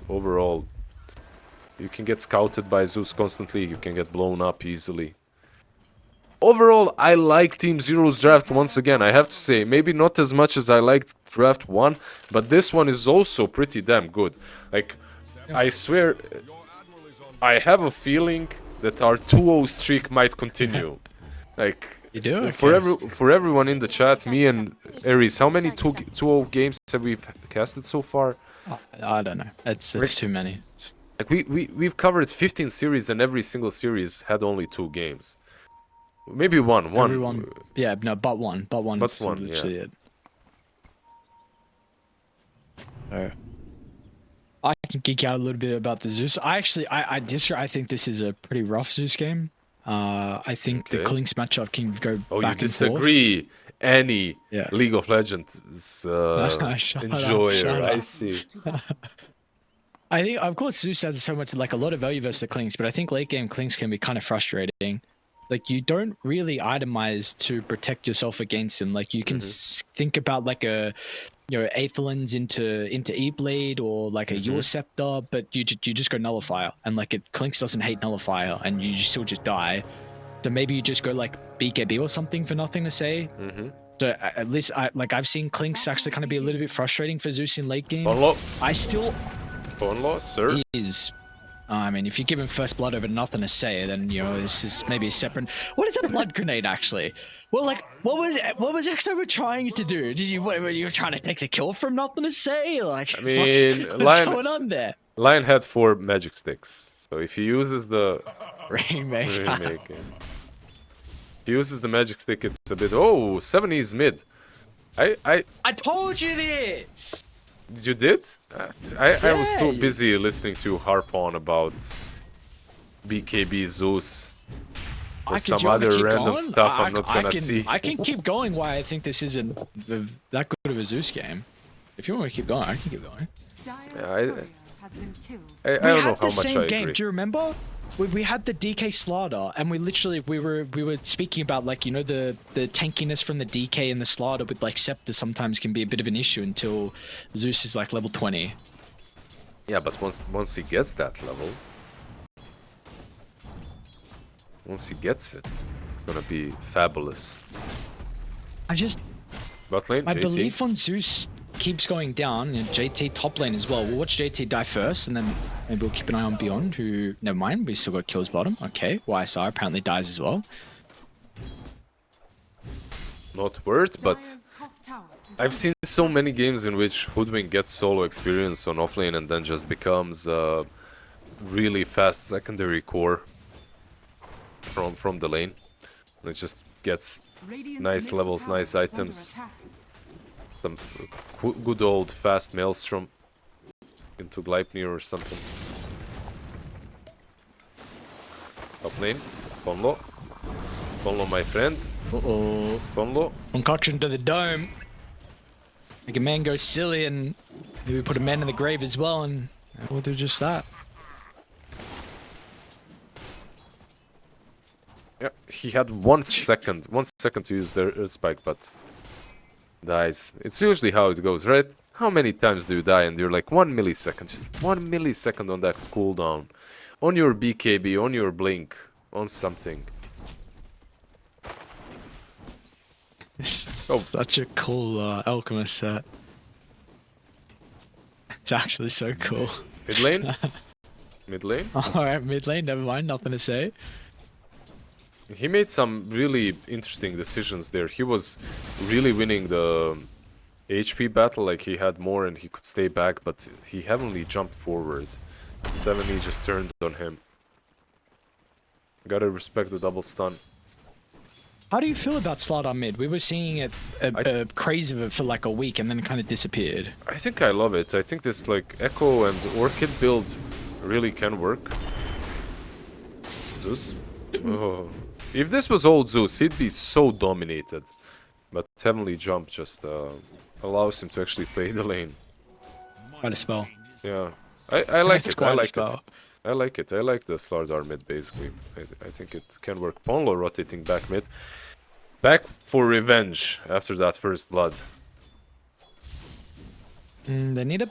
overall, you can get scouted by Zeus constantly, you can get blown up easily. Overall, I like Team Zero's draft once again, I have to say. Maybe not as much as I liked draft 1, but this one is also pretty damn good. Like, I swear, I have a feeling that our 2-0 streak might continue. Like, you do? Okay. For everyone in the chat, me and Aries, how many 2-0 games have we casted so far? I don't know. It's too many. Like we've covered 15 series and every single series had only 2 games. Maybe one. Everyone, yeah, no, but one. But one is literally it. I can geek out a little bit about the Zeus. I think this is a pretty rough Zeus game. I think the Klinks matchup can go back and forth. Oh, you disagree? Any League of Legends enjoyer, I see. I think, of course, Zeus has so much, like, a lot of value versus the Klinks, but I think late game Klinks can be kind of frustrating. Like, you don't really itemize to protect yourself against him. Like, you can think about, like, a, you know, Aetherlands into E-Blade or, like, a Your Scepter, but you just go Nullifier. And, like, Klinks doesn't hate Nullifier, and you still just die. So maybe you just go, like, BKB or something for nothing to say. So at least, I've seen Klinks actually kind of be a little bit frustrating for Zeus in late game. I still... Bonlo, sir? Is... I mean, if you give him first blood over nothing to say, then, you know, this is maybe a separate... What is a blood grenade, actually? Well, like, what was Exover trying to do? Were you trying to take the kill from nothing to say? Like, I mean, what's going on there? Lion had 4 magic sticks, so if he uses the... Remake. If he uses the magic stick, it's a bit... Oh, 70's mid. I told you this! You did? I was too busy listening to harp on about BKB Zeus or some other random stuff I'm not gonna see. I can keep going why I think this isn't that good of a Zeus game. If you want me to keep going, I can keep going. Yeah, I don't know how much I agree. Do you remember? We had the DK Slaughter, and we were speaking about, like, you know, the tankiness from the DK and the Slaughter with, like, Scepter sometimes can be a bit of an issue until Zeus is like level 20. Yeah, but once he gets that level, once he gets it, it's gonna be fabulous. Bot lane, my JT. belief on Zeus keeps going down, and JT top lane as well. We'll watch JT die first, and then maybe we'll keep an eye on Beyond, who... Never mind, we still got kills bottom. Okay, YSR apparently dies as well. Not worth, but I've seen so many games in which Hoodwink gets solo experience on offlane and then just becomes a really fast secondary core from the lane. And it just gets nice levels, nice items. Some good old fast Maelstrom into Gleipnir or something. Top lane, Bonlo. Bonlo, my friend. Uh-oh. Bonlo. Concoction to the dome. Make a man go silly, and maybe put a man in the grave as well, and we'll do just that. Yeah, he had 1 second to use their spike, but dies. It's usually how it goes, right? How many times do you die and you're like 1 millisecond, just 1 millisecond on that cooldown, on your BKB, on your blink, on something. Such a cool alchemist set. It's actually so cool. Mid lane? Mid lane? Alright, mid lane, never mind, nothing to say. He made some really interesting decisions there. He was really winning the HP battle, like he had more and he could stay back, but he heavily jumped forward. 70 just turned on him. Gotta respect the double stun. How do you feel about Slaughter mid? We were seeing it craze of it for like a week and then it kind of disappeared. I think I love it. I think this like Echo and Orchid build really can work. Zeus? Oh. If this was old Zeus, he'd be so dominated. But Heavenly Jump just allows him to actually play the lane. Quite a spell. Yeah. I like it. I like it. I like it. I like the Slardar mid, basically. I think it can work. Ponlo rotating back mid. Back for revenge after that first blood. They need a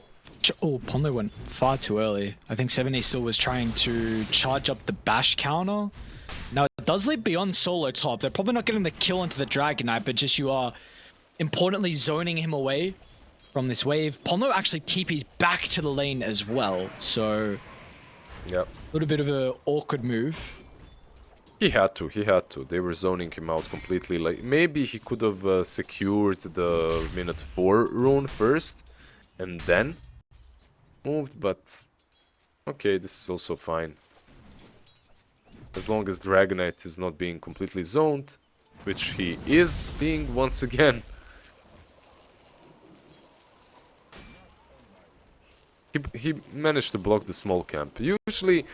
Oh, Ponlo went far too early. I think 70 still was trying to charge up the bash counter. Now, it does lead beyond solo top. They're probably not getting the kill into the Dragon Knight, but just you are importantly zoning him away from this wave. Ponlo actually TP's back to the lane as well, so... Yep. A little bit of an awkward move. He had to. They were zoning him out completely. Like, maybe he could have secured the minute 4 rune first, and then moved, but... Okay, this is also fine. As long as Dragon Knight is not being completely zoned, which he is being once again. He managed to block the small camp. Usually,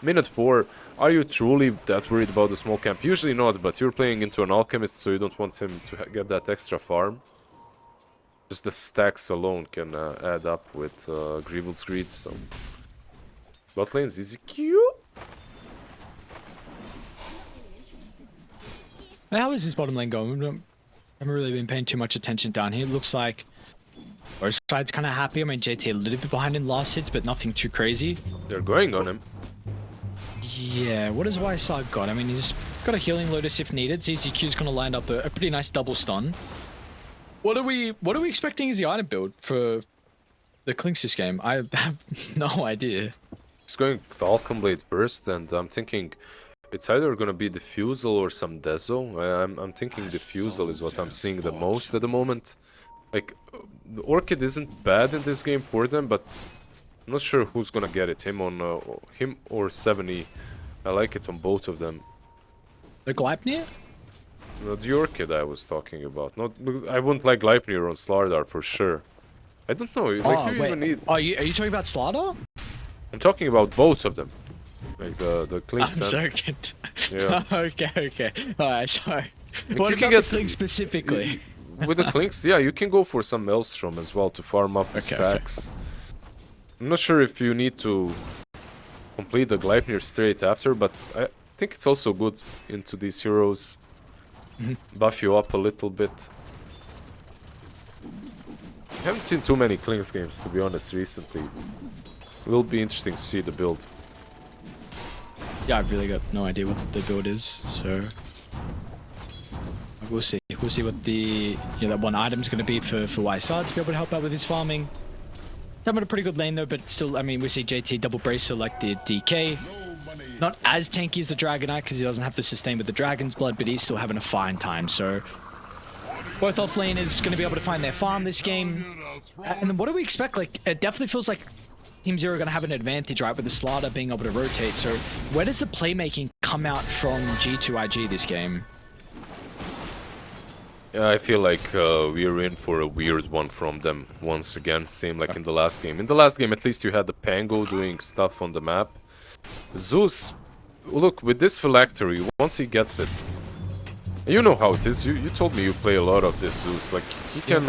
minute 4, are you truly that worried about the small camp? Usually not, but you're playing into an alchemist, so you don't want him to get that extra farm. Just the stacks alone can add up with Greevil's Greed, so... Bot lane's easy Q. How is this bottom lane going? I haven't really been paying too much attention down here. It looks like both sides kind of happy. I mean, JT a little bit behind in last hits, but nothing too crazy. They're going on him. Yeah, what has YSR got? I mean, he's got a healing lotus if needed. ZZQ's going to line up a pretty nice double stun. What are we expecting as the item build for the Klinks game? I have no idea. He's going Falcon Blade first, and I'm thinking it's either gonna be Diffusal or some Dezo. I'm thinking Diffusal is what I'm seeing the most at the moment. Like, the Orchid isn't bad in this game for them, but I'm not sure who's gonna get it. Him or 70. I like it on both of them. The Gleipnir? The Orchid I was talking about. Not, I wouldn't like Gleipnir on Slardar for sure. I don't know. Like, you even need. Are you talking about Slardar? I'm talking about both of them. Like the Klinks. I'm sorry. Yeah. Okay. Alright, sorry. Like, What you can about get the Klinks specifically? With the Klinks, yeah, you can go for some Maelstrom as well to farm up the stacks. I'm not sure if you need to complete the Gleipnir straight after, but I think it's also good into these heroes. Buff you up a little bit. I haven't seen too many Klinks games, to be honest, recently. Will be interesting to see the build. Yeah, I've really got no idea what the build is, so we'll see. We'll see what the that one item's going to be for YSR to be able to help out with his farming. He's having a pretty good lane though, but still, I mean, we see JT double brace selected DK. Not as tanky as the Dragon Knight because he doesn't have to sustain with the Dragon's Blood, but he's still having a fine time. So both off laners going to be able to find their farm this game. And then what do we expect? Like, it definitely feels like Team Zero are going to have an advantage, right, with the Slardar being able to rotate. So where does the playmaking come out from G2.iG this game? Yeah, I feel like we're in for a weird one from them once again, same like in the last game. In the last game, at least you had the Pango doing stuff on the map. Zeus, look, with this phylactery, once he gets it, you know how it is. You told me you play a lot of this Zeus. Like, he can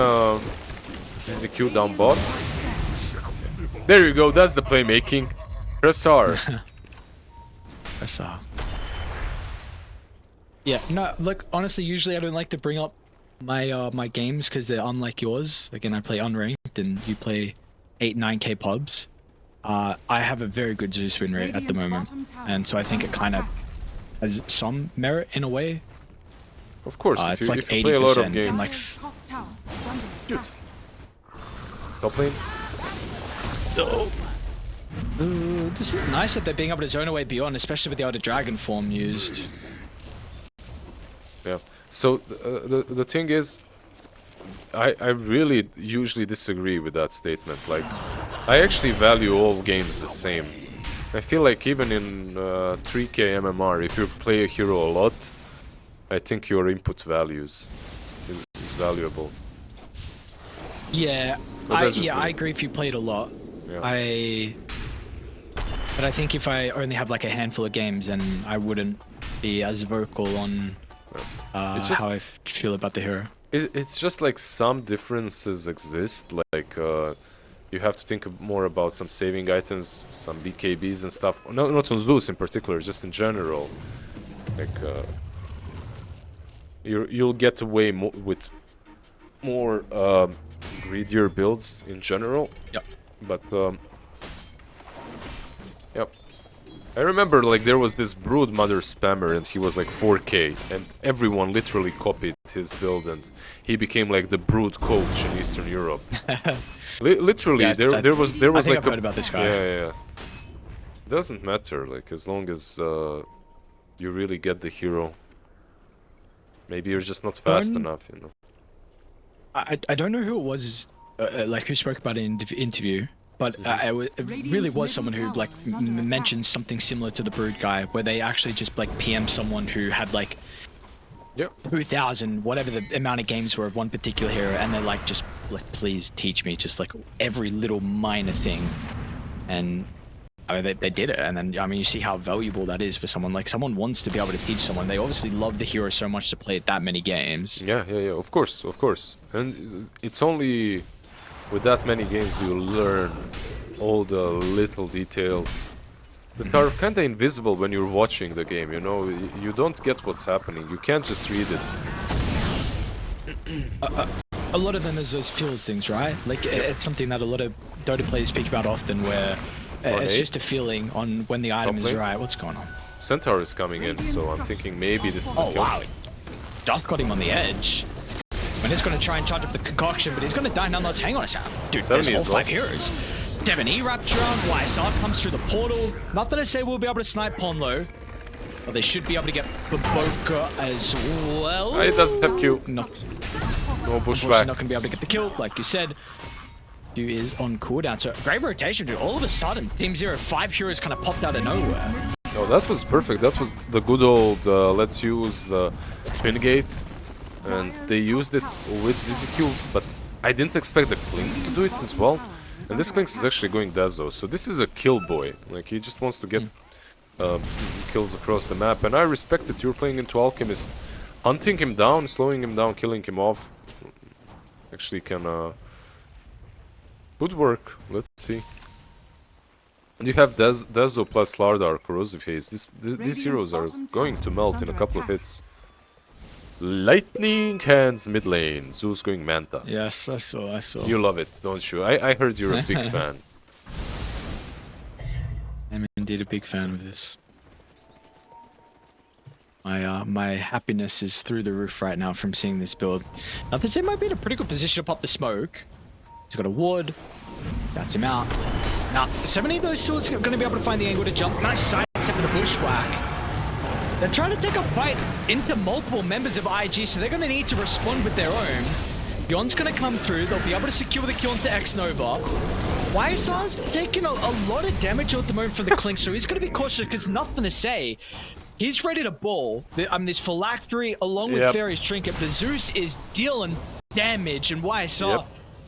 execute down bot. There you go, that's the playmaking. Press R. Press R. Yeah, no, look, honestly, usually I don't like to bring up my my games because they're unlike yours. Again, I play unranked and you play 8-9k pubs. I have a very good Zeus win rate at the moment, and so I think it kind of has some merit in a way. Of course, if you, like if you play a lot of games. Like... Shoot. Top lane. Oh. Ooh, this is nice that they're being able to zone away beyond, especially with the Elder Dragon form used. Yeah. So the thing is, I really usually disagree with that statement. Like, I actually value all games the same. I feel like even in 3k MMR, if you play a hero a lot, I think your input values is valuable. Yeah, I agree if you played a lot. Yeah. But I think if I only have like a handful of games, then I wouldn't be as vocal on how I feel about the hero. It's just like some differences exist. Like you have to think more about some saving items, some BKBs and stuff. No, not on Zeus in particular, just in general. Like you'll get away with more greedier builds in general. Yep. But yep. I remember like there was this Brood Mother spammer and he was like 4K and everyone literally copied his build and he became like the Brood coach in Eastern Europe. Literally, Yeah, there was I think like I've heard about this guy. Yeah. Doesn't matter like as long as you really get the hero. Maybe you're just not fast enough, you know. I don't know who it was, like who spoke about it in the interview, but it really was someone who like mentioned something similar to the Brood guy, where they actually just like PM someone who had like 2,000 whatever the amount of games were of one particular hero, and they're like, just like, please teach me just like every little minor thing, and I mean they did it, and then I mean you see how valuable that is for someone. Like someone wants to be able to teach someone. They obviously love the hero so much to play it that many games. Yeah, of course. And it's only with that many games do you learn all the little details that are kinda invisible when you're watching the game, you know? You don't get what's happening, you can't just read it. A lot of them is those feels things, right? Like it's something that a lot of Dota players speak about often, where it's just a feeling on when the item is right. What's going on? Centaur is coming in, so I'm thinking maybe this is a kill. Wow, Dust got him on the edge. And he's going to try and charge up the concoction, but he's going to die nonetheless. Hang on a second. Dude, there's all 5 heroes. Devon wrapped around, YSR comes through the portal. Not that I say we'll be able to snipe Ponlo, but they should be able to get Baboka as well. It doesn't have Q. No bushwhack. Not going to be able to get the kill, like you said. Q is on cooldown, so great rotation, dude. All of a sudden, Team Zero, 5 heroes kind of popped out of nowhere. Oh, that was perfect. That was the good old let's use the twin gate. And they used it with ZZQ, but I didn't expect the Clinks to do it as well. And this Clinks is actually going Dazo, so this is a kill boy. Like, he just wants to get kills across the map. And I respect it. You're playing into Alchemist. Hunting him down, slowing him down, killing him off. Actually can... Good work. Let's see. And you have Dazo plus Lardar, Corrosive Haze. These heroes are going to melt in a couple of hits. Lightning Hands mid lane. Zeus going Manta. Yes, I saw. You love it, don't you? I heard you're a big fan. I'm indeed a big fan of this. My happiness is through the roof right now from seeing this build. Now, this might be in a pretty good position to pop the smoke. He's got a ward. That's him out. Now, 70 of those swords are going to be able to find the angle to jump. Nice sidestep with a bushwhack. They're trying to take a fight into multiple members of IG, so they're going to need to respond with their own. Yon's going to come through. They'll be able to secure the kill into X-Nova. YSR's taking a lot of damage at the moment from the Clink, so he's going to be cautious because nothing to say. He's ready to ball. This Phylactery along with Fairy's Trinket, but Zeus is dealing damage, and YSR,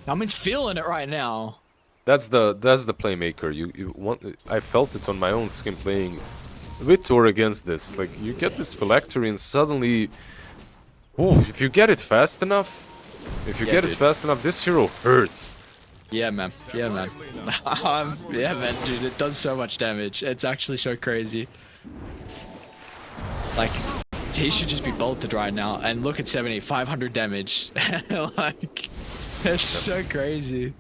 I mean, he's feeling it right now. That's the playmaker. You want? I felt it on my own skin playing with or against this. Like, you get this Phylactery and suddenly... Ooh, if you get it fast enough... this hero hurts. Yeah, man. Yeah, man. Yeah, man, dude. It does so much damage. It's actually so crazy. Like, he should just be bolted right now. And look at 70, 500 damage. Like, it's so crazy.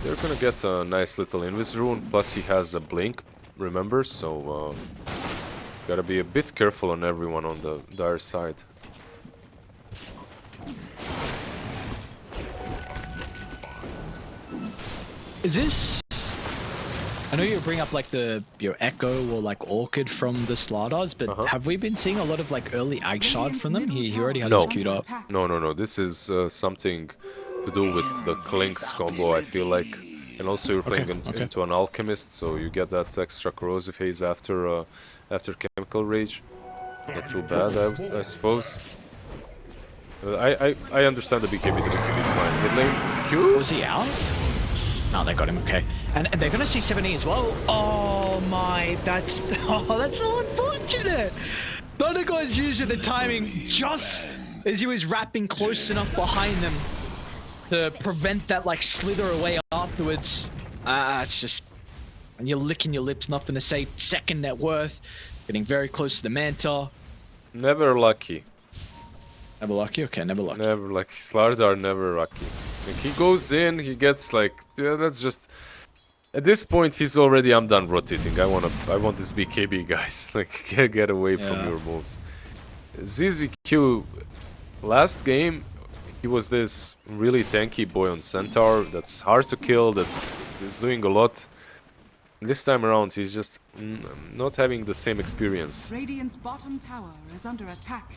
They're gonna get a nice little Invis rune. Plus, he has a blink. Remember, so gotta be a bit careful on everyone on the dire side. Is this? I know you bring up like your Echo or like Orchid from the Slardars, but have we been seeing a lot of like early Ag Shard from them? He already had his queued up. No. This is something to do with the Clinks combo, I feel like. And also you're playing into an Alchemist, so you get that extra Corrosive Haze after Chemical Rage. Not too bad, I suppose. I understand the BKB. The BKB is fine. Mid lane is Q. Was he out? No, they got him. Okay, and they're gonna see 70 as well. Oh my, that's so unfortunate. Thundergod's using the timing just as he was wrapping close enough behind them to prevent that like slither away afterwards. It's just, and you're licking your lips, nothing to say. Second net worth, getting very close to the Manta. Never lucky. Never lucky? Okay, never lucky. Never lucky. Slardar never lucky. Like, he goes in, he gets like, yeah, that's just At this point, he's already. I'm done rotating. I want this BKB, guys. Like, get away from your moves. ZZQ, last game, he was this really tanky boy on Centaur that's hard to kill, that's doing a lot. This time around, he's just not having the same experience. Radiant's bottom tower is under attack.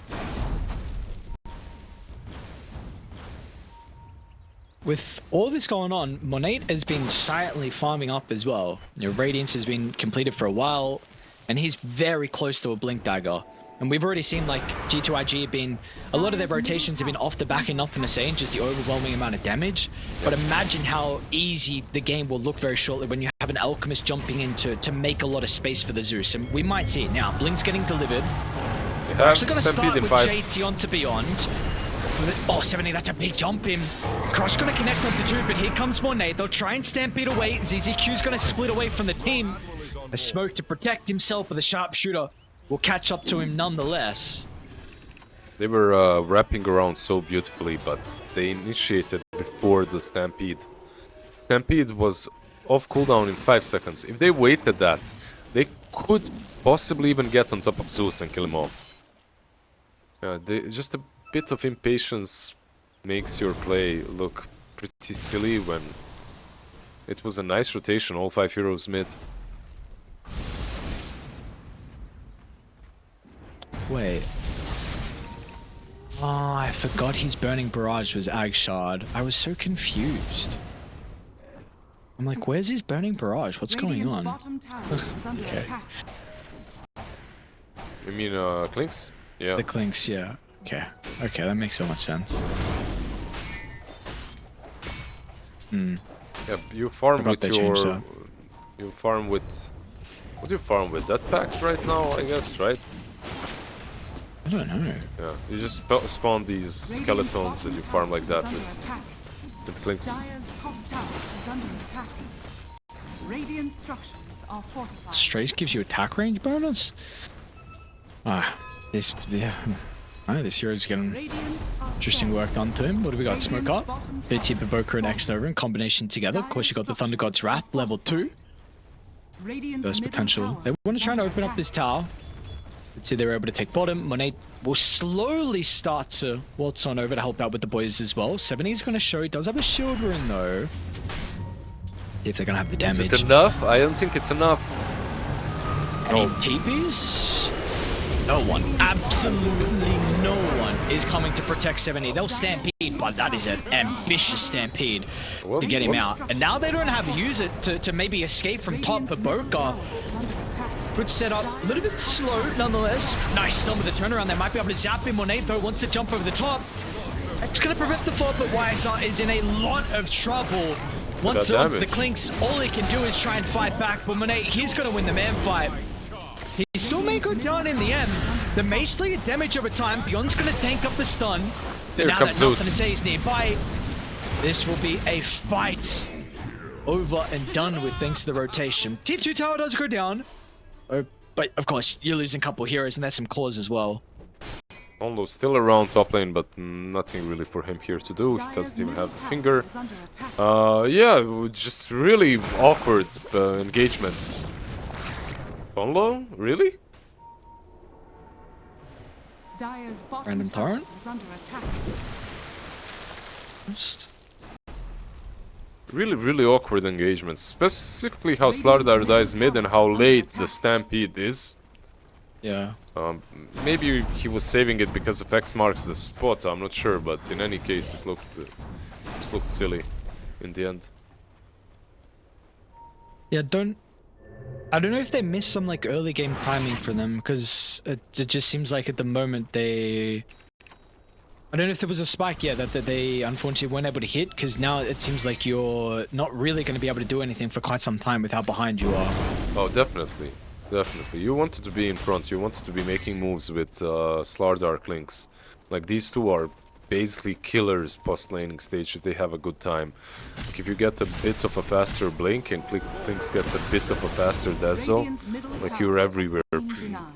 With all this going on, Monate has been silently farming up as well. You know, Radiance has been completed for a while, and he's very close to a Blink Dagger. And we've already seen, like, G2.iG have been... A lot of their rotations have been off the back and nothing to say, and just the overwhelming amount of damage. But imagine how easy the game will look very shortly when you have an Alchemist jumping in to make a lot of space for the Zeus. And we might see it now. Blink's getting delivered. We're actually going to start with JT onto Beyond. Oh, 70, that's a big jump in. Crush gonna connect onto 2, but here comes Monate. They'll try and stampede away. ZZQ's gonna split away from the team. A smoke to protect himself, but the sharpshooter will catch up to him nonetheless. They were wrapping around so beautifully, but they initiated before the Stampede. Stampede was off cooldown in 5 seconds. If they waited that, they could possibly even get on top of Zeus and kill him off. Just a bit of impatience makes your play look pretty silly when it was a nice rotation, all 5 heroes mid. Wait. Oh, I forgot his Burning Barrage was Ag Shard. I was so confused. I'm like, where's his Burning Barrage? What's going on? Okay. You mean Clinks? Yeah. The Clinks, yeah. Okay. Okay, that makes so much sense. Yeah, you farm with your... You farm with... What do you farm with? That pact right now, I guess, right? I don't know. Yeah, you just spawn these skeletons that you farm like that with Clinks. Radiant structures are fortified. Strafe gives you attack range bonus? Ah, this... Yeah. Alright, this hero's getting interesting work done to him. What do we got? Smoke up. BT Provoker and X-Nova in combination together. Of course, you got the Thunder God's Wrath, level 2. There's potential. They want to try and open up this tower. Let's see, they're able to take bottom. Monate will slowly start to waltz on over to help out with the boys as well. 70 is going to show. He does have a shield rune, though. See if they're going to have the damage. Is it enough? I don't think it's enough. Any TPs? No one, absolutely no one is coming to protect 70. They'll stampede, but that is an ambitious stampede to get him out. And now they don't have to use it to maybe escape from top. But Boka, good setup, a little bit slow nonetheless. Nice stun with the turnaround. They might be able to zap him. Monate though wants to jump over the top. It's going to prevent the fall, but YSR is in a lot of trouble. Once they're onto the Clinks, all he can do is try and fight back. But Monate, he's going to win the man fight. He still may go down in the end. The Mage Slayer damage over time. Beyond's going to tank up the stun. But now that nothing to say is nearby, this will be a fight over and done with thanks to the rotation. Tier 2 tower does go down. But of course, you're losing a couple heroes and there's some claws as well. Almost still around top lane, but nothing really for him here to do. He doesn't even have the finger. Yeah, just really awkward engagements. Bonlo? Really? Random torrent? Really awkward engagements. Specifically how Slardar dies mid and how late the Stampede is. Yeah. Maybe he was saving it because of X marks the spot, I'm not sure, but in any case it just looked silly in the end. Yeah, I don't know if they missed some like early game timing for them, because it just seems like at the moment I don't know if there was a spike yet that they unfortunately weren't able to hit, because now it seems like you're not really going to be able to do anything for quite some time with how behind you are. Oh, definitely. Definitely. You wanted to be in front, you wanted to be making moves with Slardar Clinks. Like, these two are basically killers post-laning stage if they have a good time. Like, if you get a bit of a faster blink and Clinks gets a bit of a faster Dazzle, like you're everywhere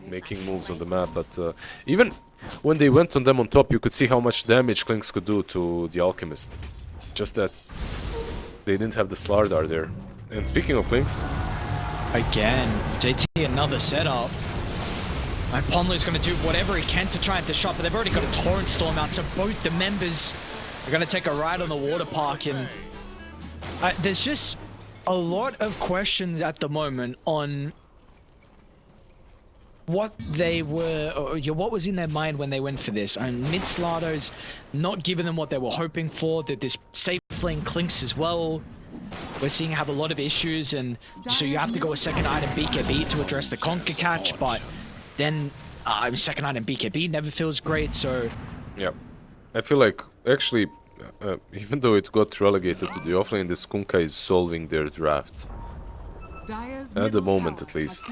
making moves on the map. But even when they went on them on top, you could see how much damage Clinks could do to the Alchemist. Just that they didn't have the Slardar there. And speaking of Lynx, Again, JT another setup. And Ponlo's going to do whatever he can to try and disrupt, but they've already got a Torrent Storm out, so both the members are going to take a ride on the water park. And there's just a lot of questions at the moment on what they were, or what was in their mind when they went for this. And Mid-Slato's not giving them what they were hoping for. That this safe lane Clinks as well. We're seeing have a lot of issues, and so you have to go a second item BKB to address the Conquer catch, but then second item BKB never feels great, so... Yeah. I feel like, actually, even though it got relegated to the offlane, this Kunkka is solving their draft. At the moment, at least.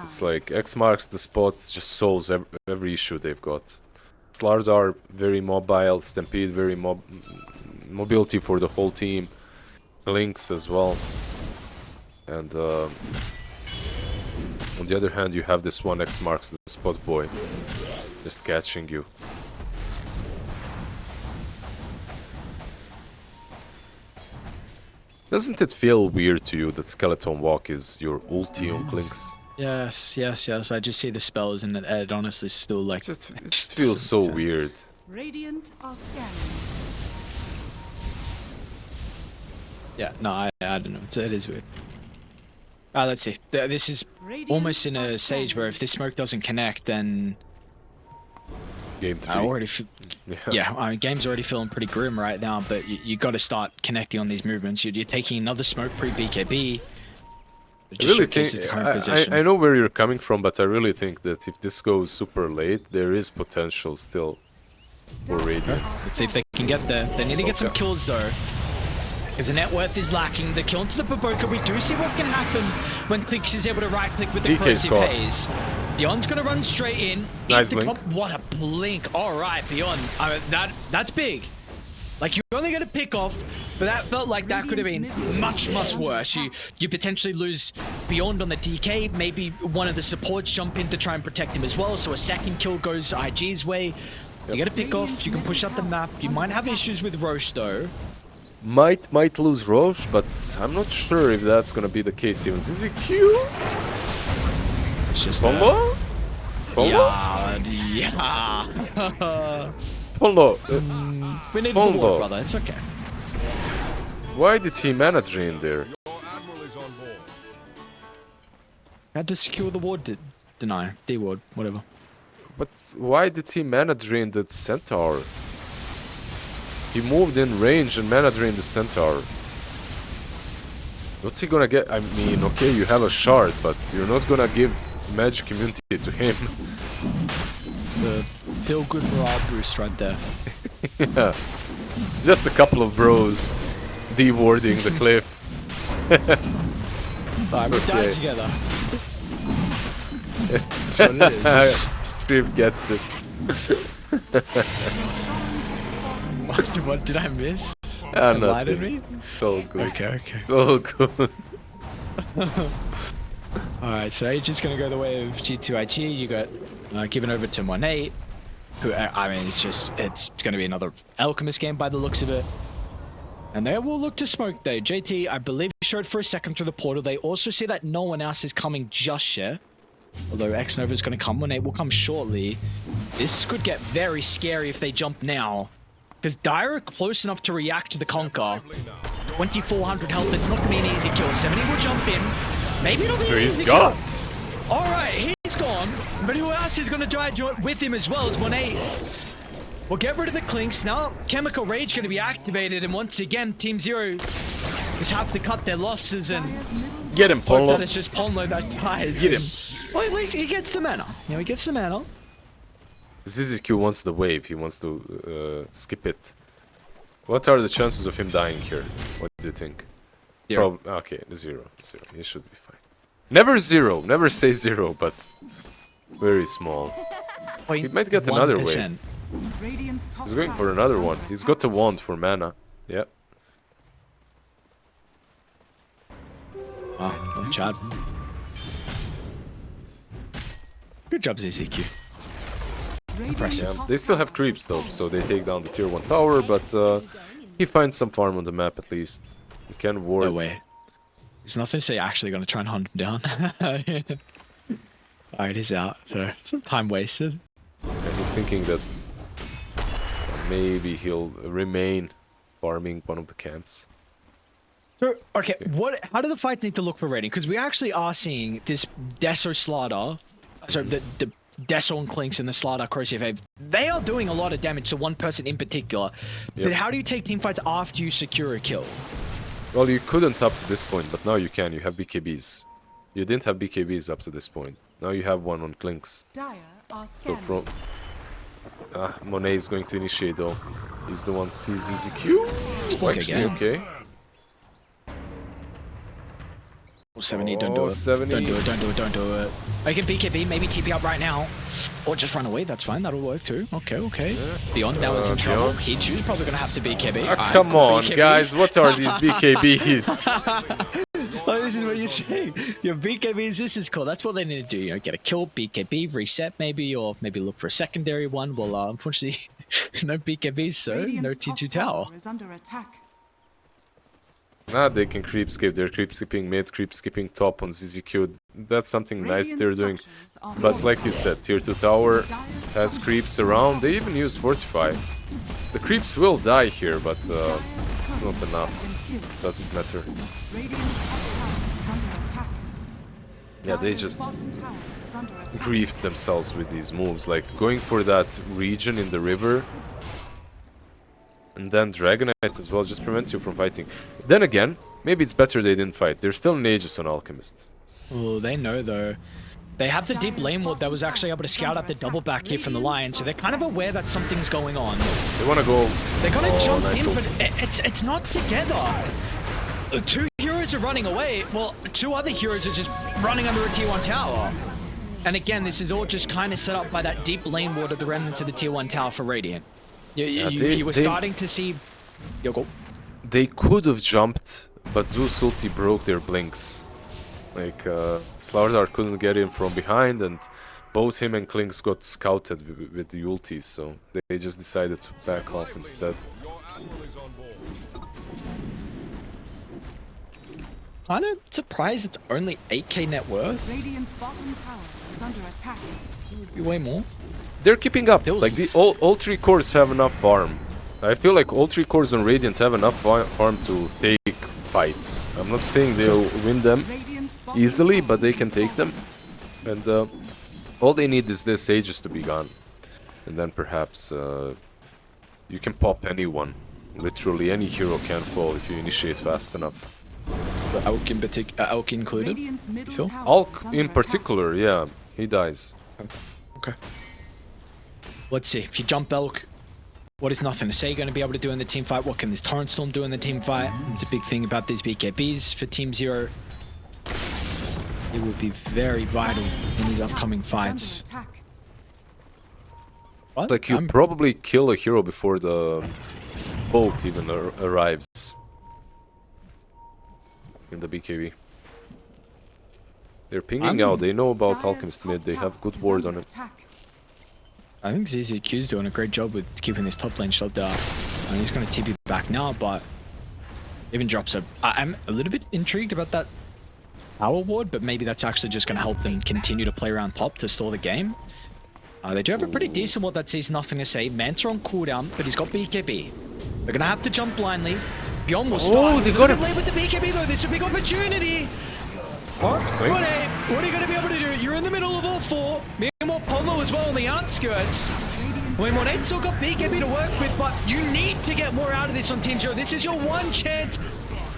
It's like X marks the spot, just solves every issue they've got. Slardar, very mobile, Stampede, very mobility for the whole team. Lynx as well. And on the other hand, you have this one X marks the spot boy. Just catching you. Doesn't it feel weird to you that Skeleton Walk is your ulti on Lynx? Yes. I just see the spells and it honestly still like... It just feels so weird. Radiant are scanning. Yeah, no, I don't know. It is weird. Let's see. This is almost in a stage where if this smoke doesn't connect, then... Game 3. I already game's already feeling pretty grim right now, but you got to start connecting on these movements. You're taking another smoke pre-BKB. I really think, I know where you're coming from, but I really think that if this goes super late, there is potential still for Radiant. Let's see if they can get there. They need to get some kills though, because the net worth is lacking. The kill into the Baboka, we do see what can happen when Clicks is able to right-click with the corrosive haze. Beyond's gonna run straight in. Nice blink. What a blink! All right, Beyond. That's big. Like, you're only gonna pick off, but that felt like that could have been much worse. You potentially lose Beyond on the DK. Maybe one of the supports jump in to try and protect him as well. So a second kill goes IG's way. You gotta pick off. You can push up the map. You might have issues with Roche though. Might lose Roche, but I'm not sure if that's gonna be the case even. Is it Q? It's just Pombo? Pombo? Yeah. Pombo. We need more, brother. It's okay. Why did he mana drain there? Had to secure the ward, deny, D-ward, whatever. But why did he mana drain the Centaur? He moved in range and mana drained the Centaur. What's he gonna get? I mean, okay, you have a shard, but you're not gonna give magic immunity to him. The feel-good morale boost right there. Yeah. Just a couple of bros de-warding the cliff. Alright, we died together. That's what it is. Script gets it. What did I miss? Nothing. Me? It's all good. Okay. It's all good. Alright, so Age is going to go the way of G2.iG. You got given over to Monet, who, I mean, it's going to be another Alchemist game by the looks of it. And they will look to smoke though. JT, I believe, showed for a second through the portal. They also see that no one else is coming just yet. Although X-Nova is going to come, Monet will come shortly. This could get very scary if they jump now. Because Dire are close enough to react to the Conquer. 2,400 health, it's not going to be an easy kill. 70 will jump in. Maybe it'll be an easy kill. Alright, he's gone. But who else is going to try to with him as well as Monet? We'll get rid of the Clinks. Now, Chemical Rage going to be activated. And once again, Team Zero just have to cut their losses and... Get him, Ponlo. It's just Ponlo that dies. Get him. Well, he gets the mana. You know, he gets the mana. ZZQ wants the wave, he wants to skip it. What are the chances of him dying here? What do you think? Zero. Okay, zero. He should be fine. Never zero, never say zero, but very small. He might get another wave. He's going for another one. He's got a wand for mana. Yeah. Oh, Chad. Good job, ZCQ. Impressive. Yeah, they still have creeps though, so they take down the tier 1 tower, but he finds some farm on the map at least. He can ward. No way. There's nothing to say actually going to try and hunt him down. Alright, he's out. So some time wasted. And he's thinking that maybe he'll remain farming one of the camps. So, okay, how do the fights need to look for rating? Because we actually are seeing this Deso Slaughter, sorry, the Deso and Clinks and the Slaughter Crosshair Fave, they are doing a lot of damage to one person in particular. Yep. But how do you take team fights after you secure a kill? Well, you couldn't up to this point, but now you can. You have BKBs. You didn't have BKBs up to this point. Now you have one on Clinks. Dire are So scanning. from... Monet is going to initiate though. He's the one who sees ZZQ. Spook Actually, again. okay. 70, don't do Oh, it. 70. Don't do it, don't do it, don't do it. I can BKB, maybe TP up right now. Or just run away, that's fine, that'll work too. Okay, okay. Yeah. Beyond now is in trouble. Beyond. He2's probably gonna have to BKB. Alright, Come cool, on, BKBs. guys, what are these BKBs? Oh, this is what you're saying. Your BKBs, this is cool. That's what they need to do. You know, get a kill, BKB, reset maybe, or maybe look for a secondary one. Well, unfortunately, no BKBs, so no Radiant's top T2 tower. is under attack. They can creep skip. They're creep skipping mid, creep skipping top on ZZQ. That's something nice Radiant they're doing. structures are But like you fortified. said, tier 2 tower Dire's has top creeps tower around. They even use Fortify. The creeps will die here, but it's not enough. Doesn't matter. Radiant's top tower is under attack. Yeah, they Dire's just bottom tower is under attack. griefed themselves with these moves. Like going for that region in the river. And then Dragonite as well just prevents you from fighting. Then again, maybe it's better they didn't fight. They're still in Aegis on Alchemist. Oh, they know though. They have the deep lane ward that was actually able to scout out the double back here from the Lion, so they're kind of aware that something's going on. They want to go... They're gonna jump nice in, ult. but it's not together. Two heroes are running away. Well, two other heroes are just running under a tier 1 tower. And again, this is all just kind of set up by that deep lane ward of the remnants of the tier 1 tower for Radiant. You were starting to see... Yo, go. They could have jumped, but Zeus ulti broke their blinks. Like, Slardar couldn't get in from behind, and both him and Klinks got scouted with the ultis, so they just decided to back off instead. Kind of surprised it's only 8k net worth. Radiant's bottom tower is under attack. Would be way more. They're keeping up. There was- Like, all three cores have enough farm. I feel like all three cores on Radiant have enough farm to take fights. I'm not saying they'll win them Radiant's bottom easily, tower but they is can take them. And all they need is this Aegis to be gone. And then perhaps you can pop anyone. Literally any hero can fall if you initiate fast enough. Elk included. Radiant's middle Phil? tower Alk is under in attack. particular, yeah, he dies. Okay. Let's see. If you jump Elk, what is nothing to say going to be able to do in the team fight? What can this Torrent Storm do in the team fight? It's a big thing about these BKBs for Team Zero. It will be very vital in these upcoming Is under fights. attack. What? Like you probably kill a hero before the boat even arrives in the BKB. They're pinging out. They know about Dire's Alchemist top mid. They tower have good is ward under on it. attack. I think ZZQ's doing a great job with keeping this top lane shoved out. And he's going to TP back now, but even drops a... I'm a little bit intrigued about that power ward, but maybe that's actually just going to help them continue to play around top to stall the game. They do have a pretty decent ward that sees nothing to say. Manta on cooldown, but he's got BKB. They're going to have to jump blindly. Beyond will start. Oh, they got him. Late with the BKB though. This is a big opportunity. What are you going to be able to do? You're in the middle of all four. Meanwhile, Polo as well on the outskirts. I mean, Monet's still got BKB to work with, but you need to get more out of this on Team Zero. This is your one chance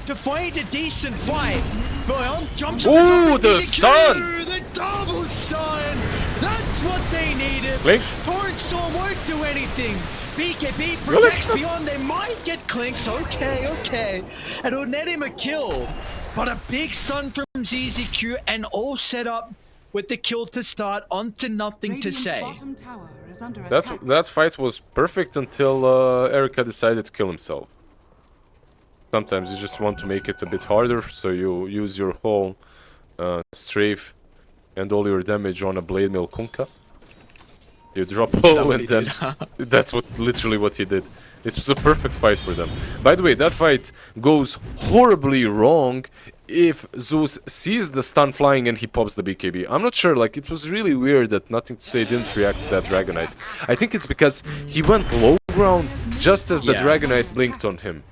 to find a decent fight. Boyan jumps on Ooh, the the stuns! The double stun! That's what they needed. Clinks? Torrent Storm won't do anything. BKB Really? protects Beyond. They might get Clinks. Okay. And it'll net him a kill. But a big stun from ZZQ and all set up with the kill to start onto nothing to Radiant's say. bottom tower is under attack. That fight was perfect until Erica decided to kill himself. Sometimes you just want to make it a bit harder, so you use your whole strafe and all your damage on a blade mill Kunkka. You drop all and then that's literally what he did. It was a perfect fight for them. By the way, that fight goes horribly wrong if Zeus sees the stun flying and he pops the BKB. I'm not sure, like, it was really weird that Nothing to Say didn't react to that Dragonite. I think it's because he went low ground just as the Dragonite blinked on him.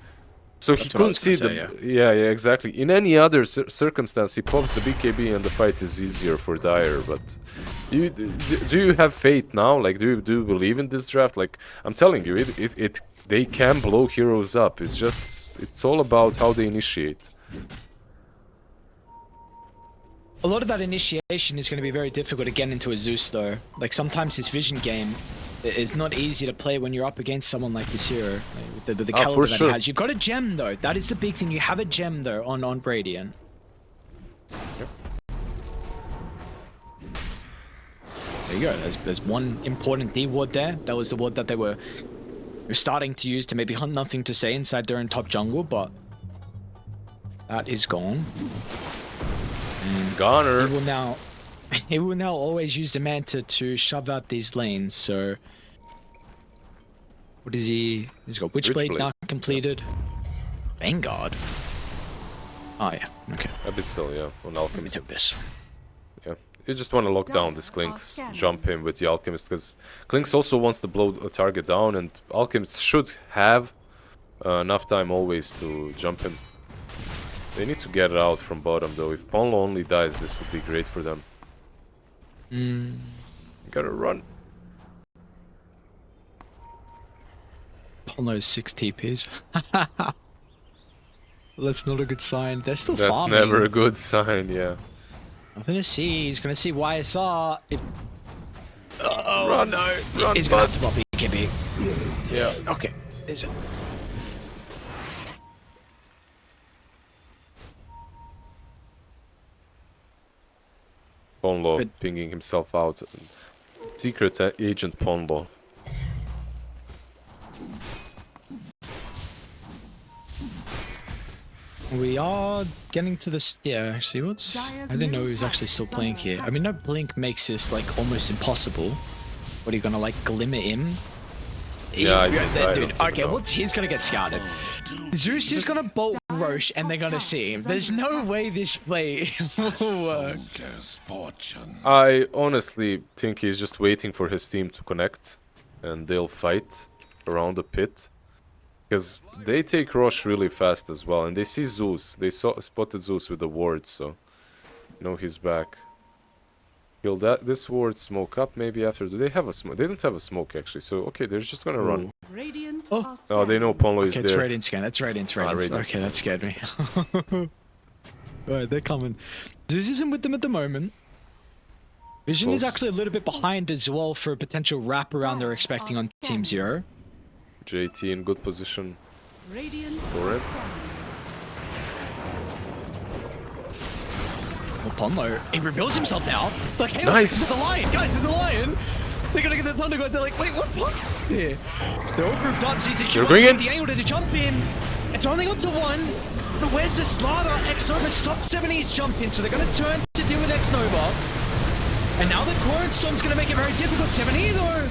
So he couldn't see the... Yeah, exactly. In any other circumstance, he pops the BKB and the fight is easier for Dire, but... Do you have faith now? Like, do you believe in this draft? Like, I'm telling you, they can blow heroes up. It's just... It's all about how they initiate. A lot of that initiation is going to be very difficult to get into a Zeus, though. Like, sometimes his vision game is not easy to play when you're up against someone like this hero. Like, with the caliber that he has. You've got a gem, though. That is the big thing. You have a gem, though, on Radiant. Yep. There you go. There's one important D ward there. That was the ward that they were starting to use to maybe hunt Nothing to Say inside their own top jungle, but that is gone. And Goner. He will now always use the Manta to shove out these lanes. So what is he? He's got Witchblade now completed. Vanguard. Oh yeah. Okay. Abyssal, yeah, on Alchemist. Let me take this. Yeah. You just want to lock down this Clinkz, jump him with the Alchemist, because Clinkz also wants to blow a target down, and Alchemist should have enough time always to jump him. They need to get it out from bottom, though. If Ponlo only dies, this would be great for them. Gotta run. Ponlo's 6 TPs. That's not a good sign. They're still farming. That's never a good sign, yeah. Nothing to see. He's gonna see YSR. Oh run, no! Run, he's gonna have to pop BKB. Yeah. Okay. Is it? Ponlo pinging himself out. Secret agent Ponlo. We are getting to this. Yeah, actually, what's? I didn't know he was actually still playing here. I mean, no blink makes this like almost impossible. What are you gonna like glimmer in? Yeah, dude. Okay, he's gonna get scouted. Zeus is gonna bolt Roche, and they're gonna see him. There's no way this play will work. I honestly think he's just waiting for his team to connect, and they'll fight around the pit. Because they take Roche really fast as well, and they see Zeus. They spotted Zeus with the ward, so know he's back. Kill this ward, smoke up maybe after. Do they have a smoke? They don't have a smoke actually, so okay, they're just gonna run. Oh, they know Ponlo is there. It's Radiant scan. That's Radiant. Okay, that scared me. Alright, they're coming. Zeus isn't with them at the moment. Vision is actually a little bit behind as well for a potential wraparound they're expecting on Team 0. JT in good position for it. Well, Ponlo, he reveals himself now. Like, hey, nice. There's a lion, guys, there's a lion. They're gonna get the Thunder Gods. They're like, wait, what? Yeah. They're all grouped up. CZQ wants to get the angle to jump in. It's only got to 1. But where's the Slaughter? X-Nova stopped 70's jump in, so they're gonna turn to deal with X-Nova. And now the Torrent Storm's gonna make it very difficult. 70 though.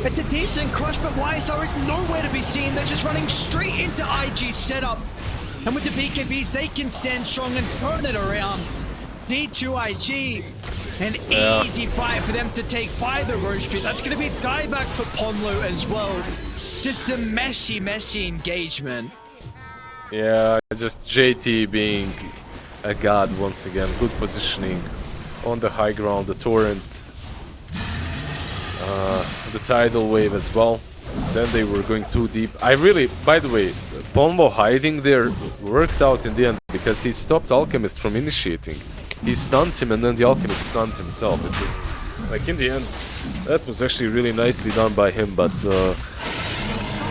It's a decent crush, but YSR is nowhere to be seen. They're just running straight into IG setup. And with the BKBs, they can stand strong and turn it around. D2.iG, an easy fight for them to take by the Roche pit. That's going to be dieback for Ponlo as well. Just the messy engagement. Yeah, just JT being a god once again. Good positioning on the high ground, the torrent. The tidal wave as well. Then they were going too deep. By the way, Ponlo hiding there worked out in the end because he stopped Alchemist from initiating. He stunned him and then the Alchemist stunned himself. It was like in the end, that was actually really nicely done by him, but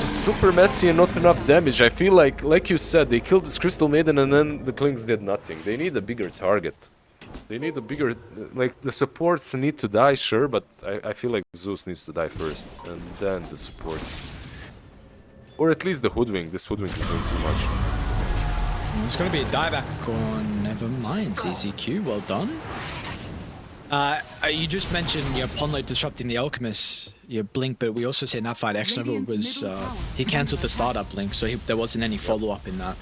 just super messy and not enough damage. I feel like you said, they killed this Crystal Maiden and then the Clinkz did nothing. They need a bigger target. They need a bigger, like the supports need to die, sure, but I feel like Zeus needs to die first, and then the supports. Or at least the Hoodwink. This Hoodwink is doing too much. There's going to be a dieback on, never mind, CZQ, well done. You just mentioned Ponlo disrupting the Alchemist, Blink, but we also said in that fight, X-Nova was, he cancelled the startup Blink, so there wasn't any follow-up in that.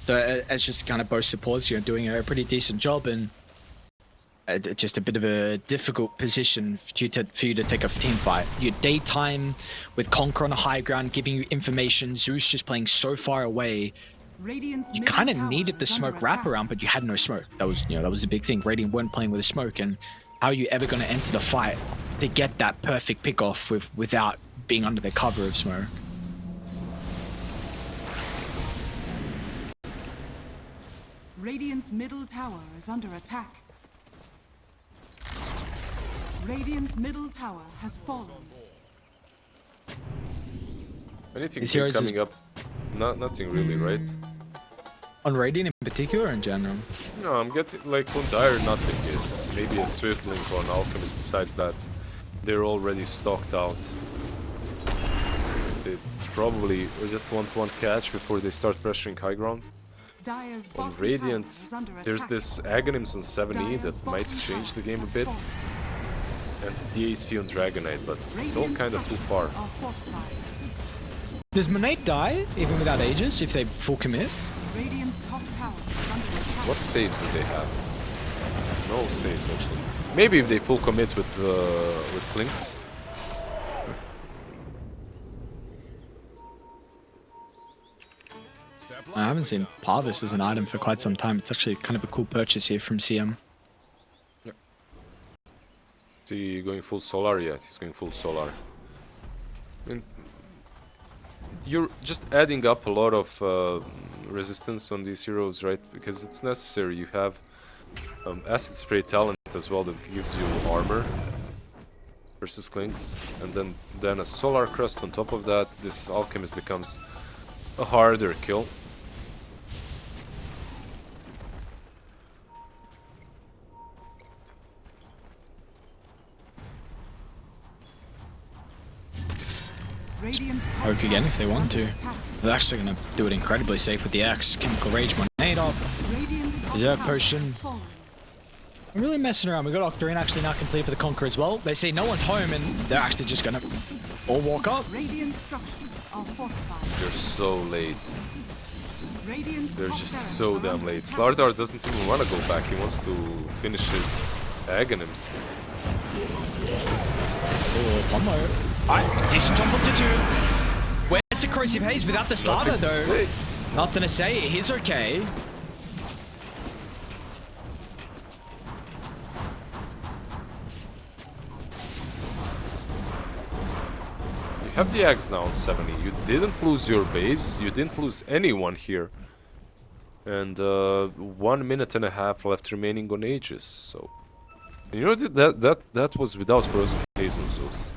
So as just kind of both supports, you're doing a pretty decent job, and just a bit of a difficult position for you to take a team fight. Your daytime with Conquer on the high ground, giving you information. Zeus just playing so far away. You kind of needed the smoke wraparound, but you had no smoke. That was, that was the big thing. Radiant weren't playing with a smoke, and how are you ever going to enter the fight to get that perfect pick off without being under the cover of smoke? Radiant's middle tower is under attack. Radiant's middle tower has fallen. Anything big coming up? Nothing really, right? On Radiant in particular or in general? No, I'm getting like on Dire nothing is. Maybe a Swift Link or an Alchemist. Besides that, they're already stocked out. They probably just want one catch before they start pressuring high ground. On Radiant, there's this Aghanims on 7E that might change the game a bit. And DAC on Dragonite, but it's all kind of too far. Does Monate die even without Aegis if they full commit? What saves do they have? No saves actually. Maybe if they full commit with Clinks. I haven't seen Parvis as an item for quite some time. It's actually kind of a cool purchase here from CM. Yeah. Is he going full Solar? Yeah, he's going full Solar. And you're just adding up a lot of resistance on these heroes, right? Because it's necessary. You have Acid Spray talent as well that gives you armor versus Clinks. And then a Solar Crust on top of that. This Alchemist becomes a harder kill. Poke again if they want to. They're actually going to do it incredibly safe with the X. Chemical Rage, Monade up. Reserve Potion. I'm really messing around. We got Octarine actually now complete for the Conquer as well. They say no one's home and they're actually just going to all walk up. They're so late. They're just so damn late. Slardar doesn't even want to go back. He wants to finish his Aghanims. Oh, one more. Alright, decent jump onto 2. Where's the Corrosive Haze without the starter though? Nothing to say, he's okay. You have the Axe now on 70. You didn't lose your base, you didn't lose anyone here. And 1 minute and a half left remaining on Aegis, so... You know that was without Corrosive Haze on Zeus.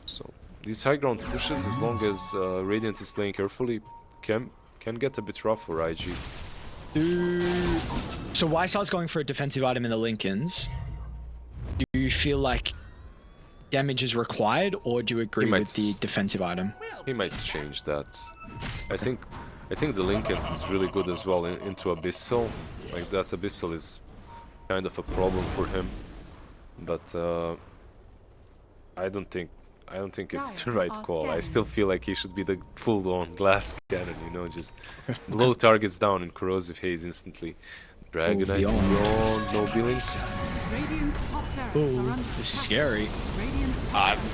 So these high ground pushes, as long as Radiant is playing carefully, can get a bit rough for IG. So YSL's going for a defensive item in the Lincolns. Do you feel like damage is required, or do you agree with the defensive item? He might change that. I think the Lincolns is really good as well into Abyssal. Like that Abyssal is kind of a problem for him, but I don't think it's the right call. I still feel like he should be the full-on glass cannon, you know, just blow targets down in Corrosive Haze instantly. Dragonite beyond, no Blink. Ooh, this is scary.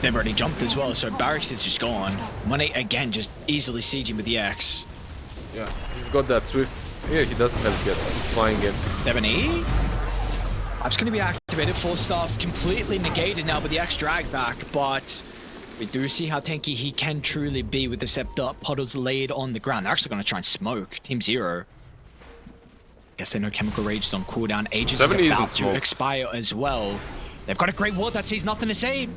They've already jumped as well, so Barracks is just gone. Money again, just easily sieging with the X. Yeah, he's got that Swift. Yeah, he doesn't have it yet. It's flying in. 7E? App's going to be activated, full stuff, completely negated now with the X drag back, but we do see how tanky he can truly be with the Scepter. Puddles laid on the ground. They're actually going to try and smoke. Team 0. Guess they know Chemical Rage is on cooldown. Aegis is about to expire as well. They've got a great ward that sees nothing to say.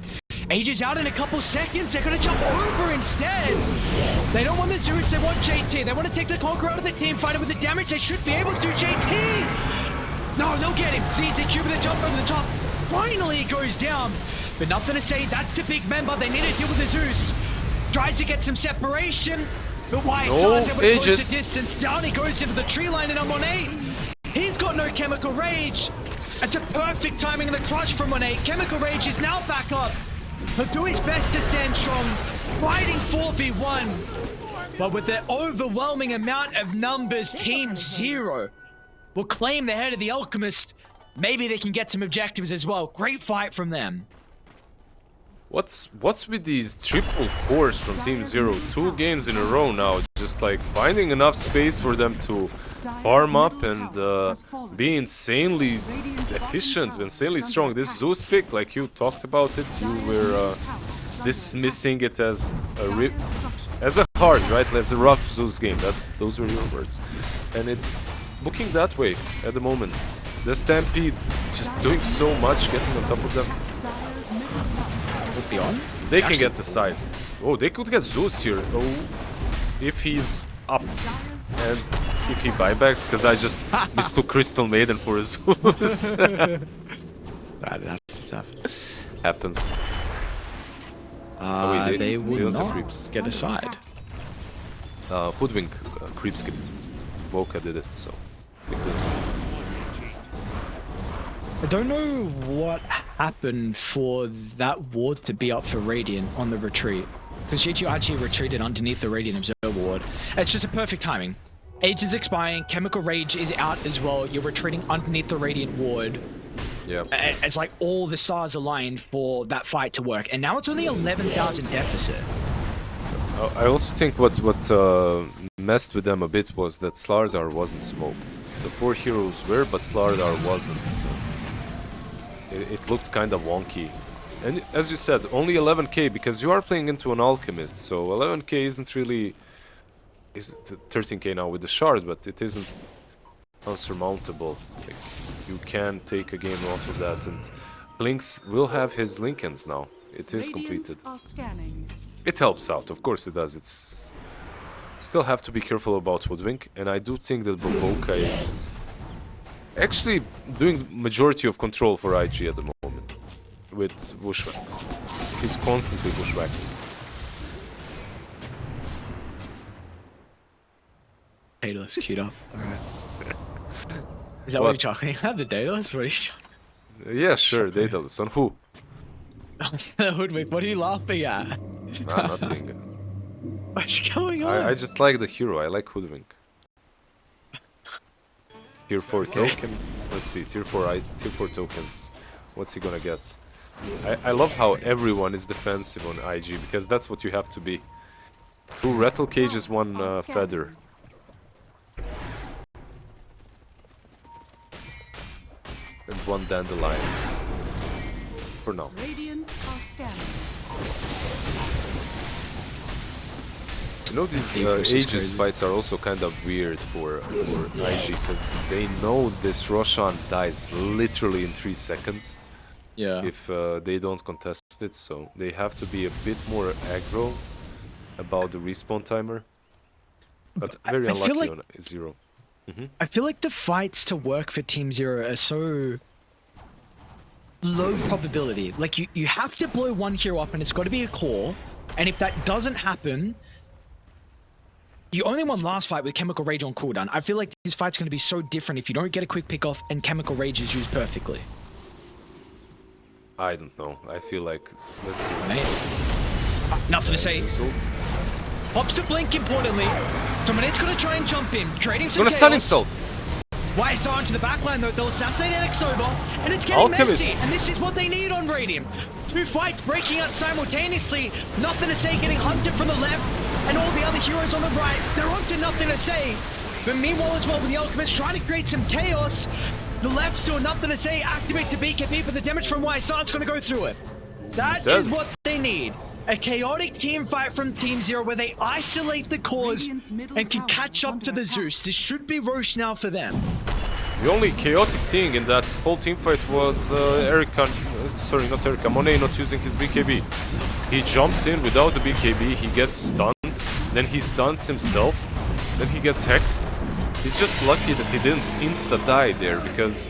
Aegis out in a couple seconds. They're going to jump over instead. They don't want the Zeus. They want JT. They want to take the Conqueror out of the team, fight it with the damage. They should be able to. JT! No, they'll get him. ZZQ with a jump over the top. Finally, it goes down. But nothing to say. That's the big member. They need to deal with the Zeus. Tries to get some separation. But YSL, they would close the distance. Down he goes into the tree line and Monet. He's got no Chemical Rage. It's a perfect timing and the clutch from Monet. Chemical Rage is now back up. He'll do his best to stand strong. Fighting 4v1. But with the overwhelming amount of numbers, Team Zero will claim the head of the Alchemist. Maybe they can get some objectives as well. Great fight from them. What's with these triple cores from Team Zero? 2 games in a row now, just like finding enough space for them to farm up and be insanely efficient, insanely strong. This Zeus pick, like you talked about it, you were dismissing it as a hard, right? As a rough Zeus game. Those were your words, and it's looking that way at the moment. The Stampede just doing so much, getting on top of them. Would be on. They can get the side. Oh, they could get Zeus here. Oh, if he's up and if he buybacks, because I just mistook Crystal Maiden for a Zeus. Happens. Oh, wait, they would not creeps. get a side. Hoodwink creep skipped. Voka did it, so they could. I don't know what happened for that ward to be up for Radiant on the retreat. Because G2.iG retreated underneath the Radiant Observer ward. It's just a perfect timing. Age is expiring, Chemical Rage is out as well, you're retreating underneath the Radiant ward. Yeah. It's like all the stars aligned for that fight to work. And now it's only 11,000 deficit. I also think what messed with them a bit was that Slardar wasn't smoked. The 4 heroes were, but Slardar wasn't. So it looked kind of wonky. And as you said, only 11k because you are playing into an Alchemist. So 11k isn't really... is 13k now with the shard, but it isn't unsurmountable. Like, you can take a game off of that, and Blinks will have his Lincolns now. It is completed. It helps out, of course it does. It's still have to be careful about Hoodwink, and I do think that Boboka is actually doing majority of control for IG at the moment with Bushwhacks. He's constantly bushwhacking. Daedalus queued up. Alright. Is that what you're talking about? The Daedalus? What are you Yeah, sure, Daedalus. On who? Hoodwink, what are you laughing at? Nah, nothing. What's going on? I just like the hero. I like Hoodwink. Tier 4 token. Let's see, tier 4 tokens. What's he gonna get? I love how everyone is defensive on IG, because that's what you have to be. 2 rattle cages, 1 feather. And 1 dandelion. For now. You know, these Aegis fights are also kind of weird for IG, because they know this Roshan dies literally in 3 seconds. Yeah. If they don't contest it, so they have to be a bit more aggro about the respawn timer. But very unlucky like, on Zero. I feel like the fights to work for Team Zero are so low probability. Like you have to blow 1 hero up and it's got to be a core. And if that doesn't happen, you only won last fight with Chemical Rage on cooldown. I feel like this fight's going to be so different if you don't get a quick pick off and Chemical Rage is used perfectly. I don't know. I feel like, let's see. Nothing to say. Pops to blink importantly. Dominate's gonna try and jump in, trading some gonna chaos. stun himself. YSR into the backline though, they'll assassinate Exober, and it's getting messy, and this is what they need on Radiant. 2 fights breaking out simultaneously, Nothing to Say getting hunted from the left, and all the other heroes on the right, they're on to Nothing to Say. But meanwhile as well, with the Alchemist trying to create some chaos, the left saw Nothing to Say activate to BKB, but the damage from YSR is gonna go through it. That is what they need. A chaotic team fight from Team Zero where they isolate the cause and can catch up to the Zeus. This should be Roche now for them. The only chaotic thing in that whole team fight was sorry, not Erika, Monet not using his BKB. He jumped in without the BKB, he gets stunned, then he stuns himself, then he gets hexed. He's just lucky that he didn't insta-die there, because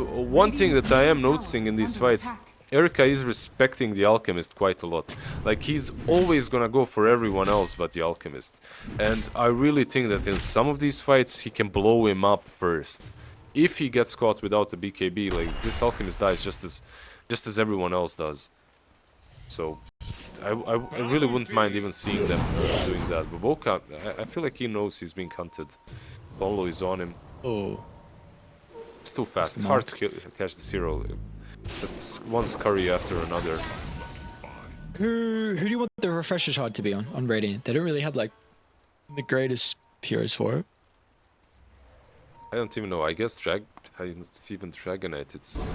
one thing that I am noticing in these fights, Erika is respecting the Alchemist quite a lot. Like, he's always gonna go for everyone else but the Alchemist. And I really think that in some of these fights, he can blow him up first. If he gets caught without the BKB, like, this Alchemist dies just as everyone else does. So, I really wouldn't mind even seeing them doing that. But Boca, I feel like he knows he's being hunted. Polo is on him. Oh. It's too fast. Hard to catch the zero. Just one scurry after another. Who do you want the refresher shard to be on Radiant? They don't really have like the greatest heroes for it. I don't even know. I guess even Dragonite. It's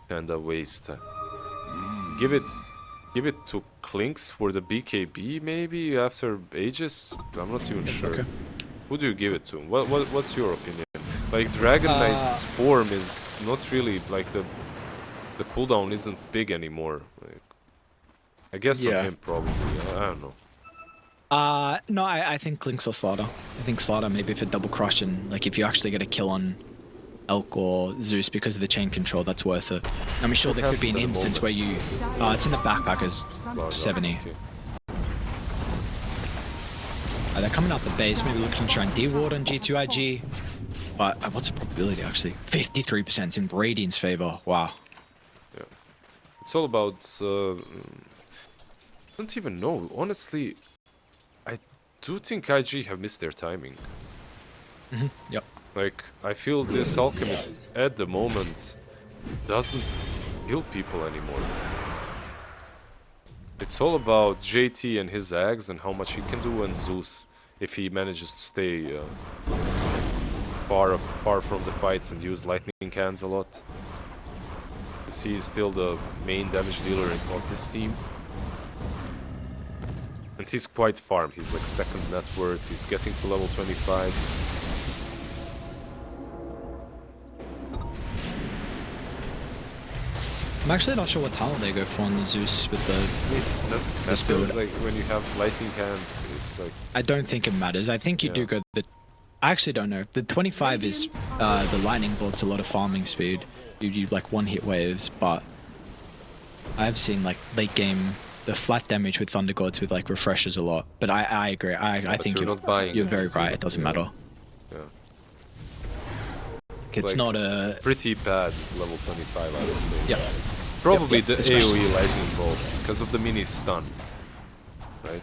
kinda waste. Give it to Klinks for the BKB maybe after ages. I'm not even sure. Okay. Who do you give it to? What's your opinion? Like Dragonite's form is not really like the cooldown isn't big anymore. Like, I guess on him probably. I don't know. No, I think Klinks or Slaughter. I think Slaughter maybe for double crush and like if you actually get a kill on Elk or Zeus because of the chain control, that's worth it. I'm sure there could be an instance where you... it's in the backpack as 70. Okay. They're coming out the base, maybe looking to try and D-ward on G2.iG. But what's the probability actually? 53% in Radiant's favor. Wow. Yeah. It's all about... I don't even know. Honestly, I do think IG have missed their timing. Yep. Like, I feel this Alchemist at the moment doesn't kill people anymore. It's all about JT and his Ags and how much he can do, and Zeus if he manages to stay far from the fights and use lightning cans a lot. He's still the main damage dealer of this team. And he's quite farm. He's like second net worth. He's getting to level 25. I'm actually not sure what talent they go for on the Zeus with the... That's build. Like when you have lightning cans, it's like... I don't think it matters. I think you do go the... I actually don't know. The 25 is the lightning bolt's a lot of farming speed. You do like one hit waves, but I've seen like late game the flat damage with Thunder Gods with like refreshers a lot. But I agree. I think you're very right. It doesn't matter. Yeah. It's like not a pretty bad level 25, I would say. Yep. Probably the AoE lightning bolt because of the mini stun, right?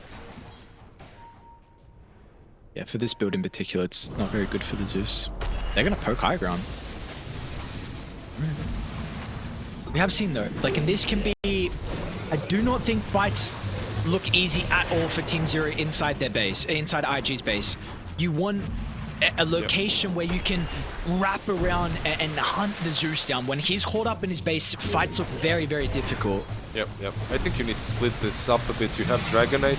Yeah, for this build in particular, it's not very good for the Zeus. They're gonna poke high ground. We have seen though, like, and this can be. I do not think fights look easy at all for Team Zero inside their base, inside IG's base. You want a location where you can wrap around and hunt the Zeus down. When he's caught up in his base, fights look very, very difficult. Yep. I think you need to split this up a bit. You have Dragonite,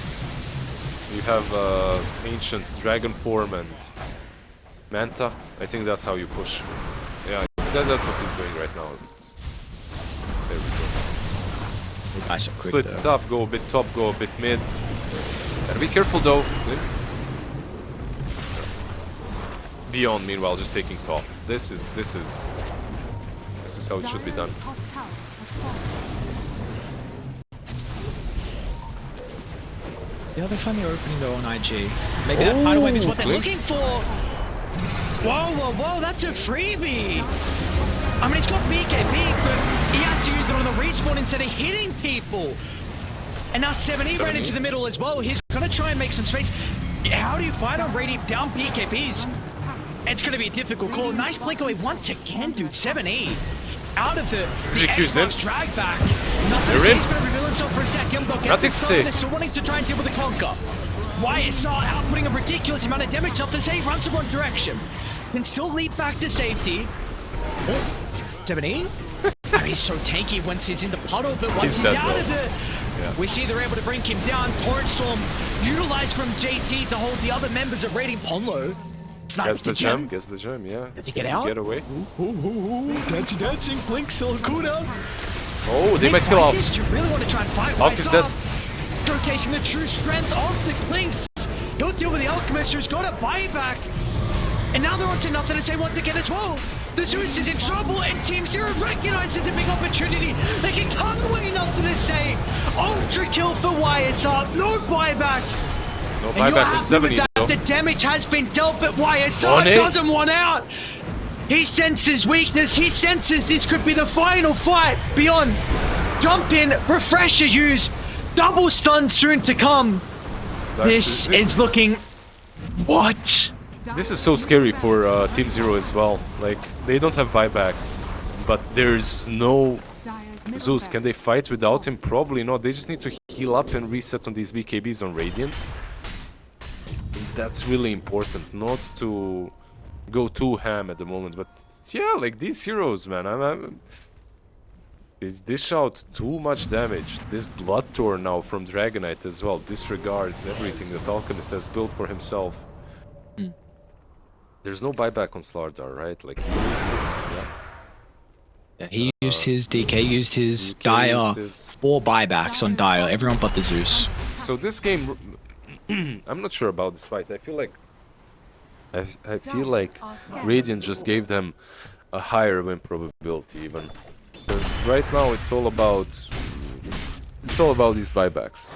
you have Ancient Dragon Form and Manta. I think that's how you push. Yeah, that's what he's doing right now. There we go. Split it up, go a bit top, go a bit mid. Gotta be careful though, Lynx. Beyond, meanwhile, just taking top. This is how it should be done. Yeah, they're finally opening their own IG. Maybe that tidal wave is what they're looking for. Whoa, that's a freebie. I mean, it's got BKB, but he has to use it on the respawn instead of hitting people. And now 7E ran into the middle as well. He's gonna try and make some space. How do you fight on Radiant down BKBs? It's going to be a difficult call. Nice blink away once again, dude. 7E out of the Xbox drag back. Nothing's going to reveal himself for a second. Nothing to say. They're still wanting to try and deal with the conquer. YSR outputting a ridiculous amount of damage. Nothing to say. Runs the wrong direction. Can still leap back to safety. Oh, 7E? Oh, he's so tanky once he's in the puddle, but once he's out of the... We see they're able to bring him down. Torrent Storm utilized from JT to hold the other members of Raiding Ponlo. Gets the gem, yeah. Does he get out? Get away. Dancing, Blink, still cooldown. Oh, they might kill Alp. Really want to try and fight. Alp is dead. Showcasing the true strength of the Blinks. He'll deal with the Alchemist, who's got a buyback. And now they're on to nothing to say once again as well. The Zeus is in trouble, and Team Zero recognizes a big opportunity. They can come away nothing to say. Ultra kill for YSR, no buyback. No buyback with 70 though. The damage has been dealt, but YSR doesn't want out. He senses weakness. He senses this could be the final fight. Beyond, jump in, refresher use. double stun soon to come. This is looking... What? This is so scary for Team Zero as well. Like, they don't have buybacks, but there's no Zeus. Can they fight without him? Probably not. They just need to heal up and reset on these BKBs on Radiant. That's really important, not to go too ham at the moment. But yeah, like these heroes, man, they dish out too much damage. This Blood Torn now from Dragonite as well disregards everything that Alchemist has built for himself. There's no buyback on Slardar, right? Like, he used his... Yeah, he used his, DK used his, DK Dire, used his. 4 buybacks on Dire, everyone but the Zeus. So this game... I'm not sure about this fight. I feel like Radiant just gave them a higher win probability even. Because right now it's all about these buybacks.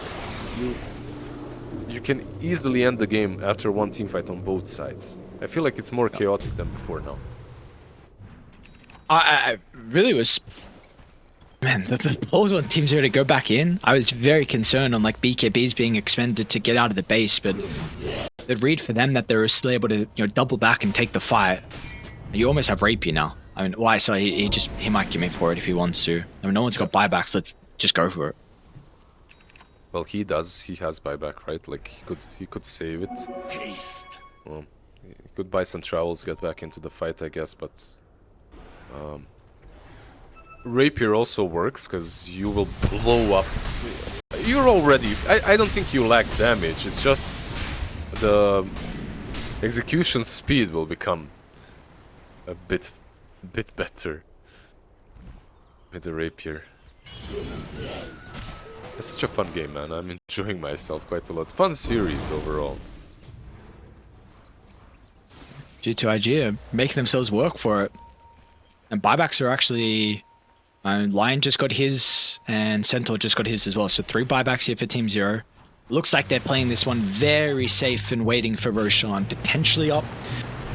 You can easily end the game after one team fight on both sides. I feel like it's more chaotic than before now. I really was... Man, the balls on Team Zero to go back in, I was very concerned on like BKBs being expended to get out of the base, but the read for them that they were still able to, double back and take the fight. You almost have Rapier now. I mean, why? So he might give me for it if he wants to. I mean, no one's got buybacks. Let's just go for it. Well, he does. He has buyback, right? Like he could save it. Well, he could buy some travels, get back into the fight, I guess. But Rapier also works because you will blow up. You're already... I don't think you lack damage. It's just the execution speed will become a bit better with the Rapier. It's such a fun game, man. I'm enjoying myself quite a lot. Fun series overall. G2.iG are making themselves work for it. And buybacks are actually... Lion just got his, and Centaur just got his as well. So 3 buybacks here for Team Zero. Looks like they're playing this one very safe and waiting for Roshan. Potentially up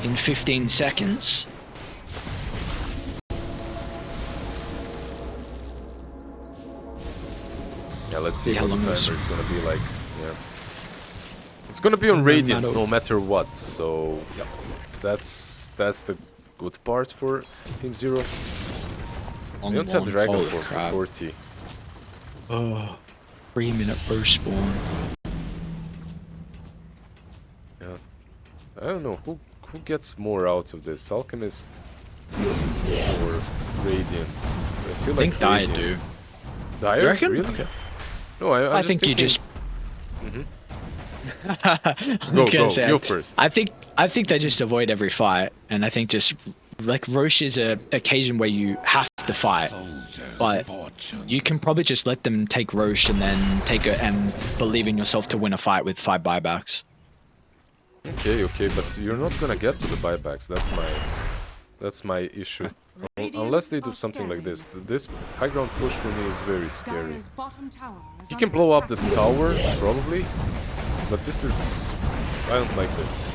in 15 seconds. Yeah, let's see how long the timer is gonna be like. Yeah, it's gonna be on Radiant no matter what. So yeah, that's the good part for Team Zero. They don't have Dragon Form for 40. Oh, 3-minute burst spawn. Yeah, I don't know who gets more out of this, Alchemist or Radiant. I feel like think Dire do. Dire? You reckon? Really? Okay. No, I think you just... Go first. I think they just avoid every fight, and I think just like Roche is a occasion where you have to fight, but you can probably just let them take Roche and then take it and believe in yourself to win a fight with 5 buybacks. Okay, but you're not gonna get to the buybacks. That's my issue. Unless they do something like this. This high ground push for me is very scary. He can blow up the tower, probably, but this is... I don't like this.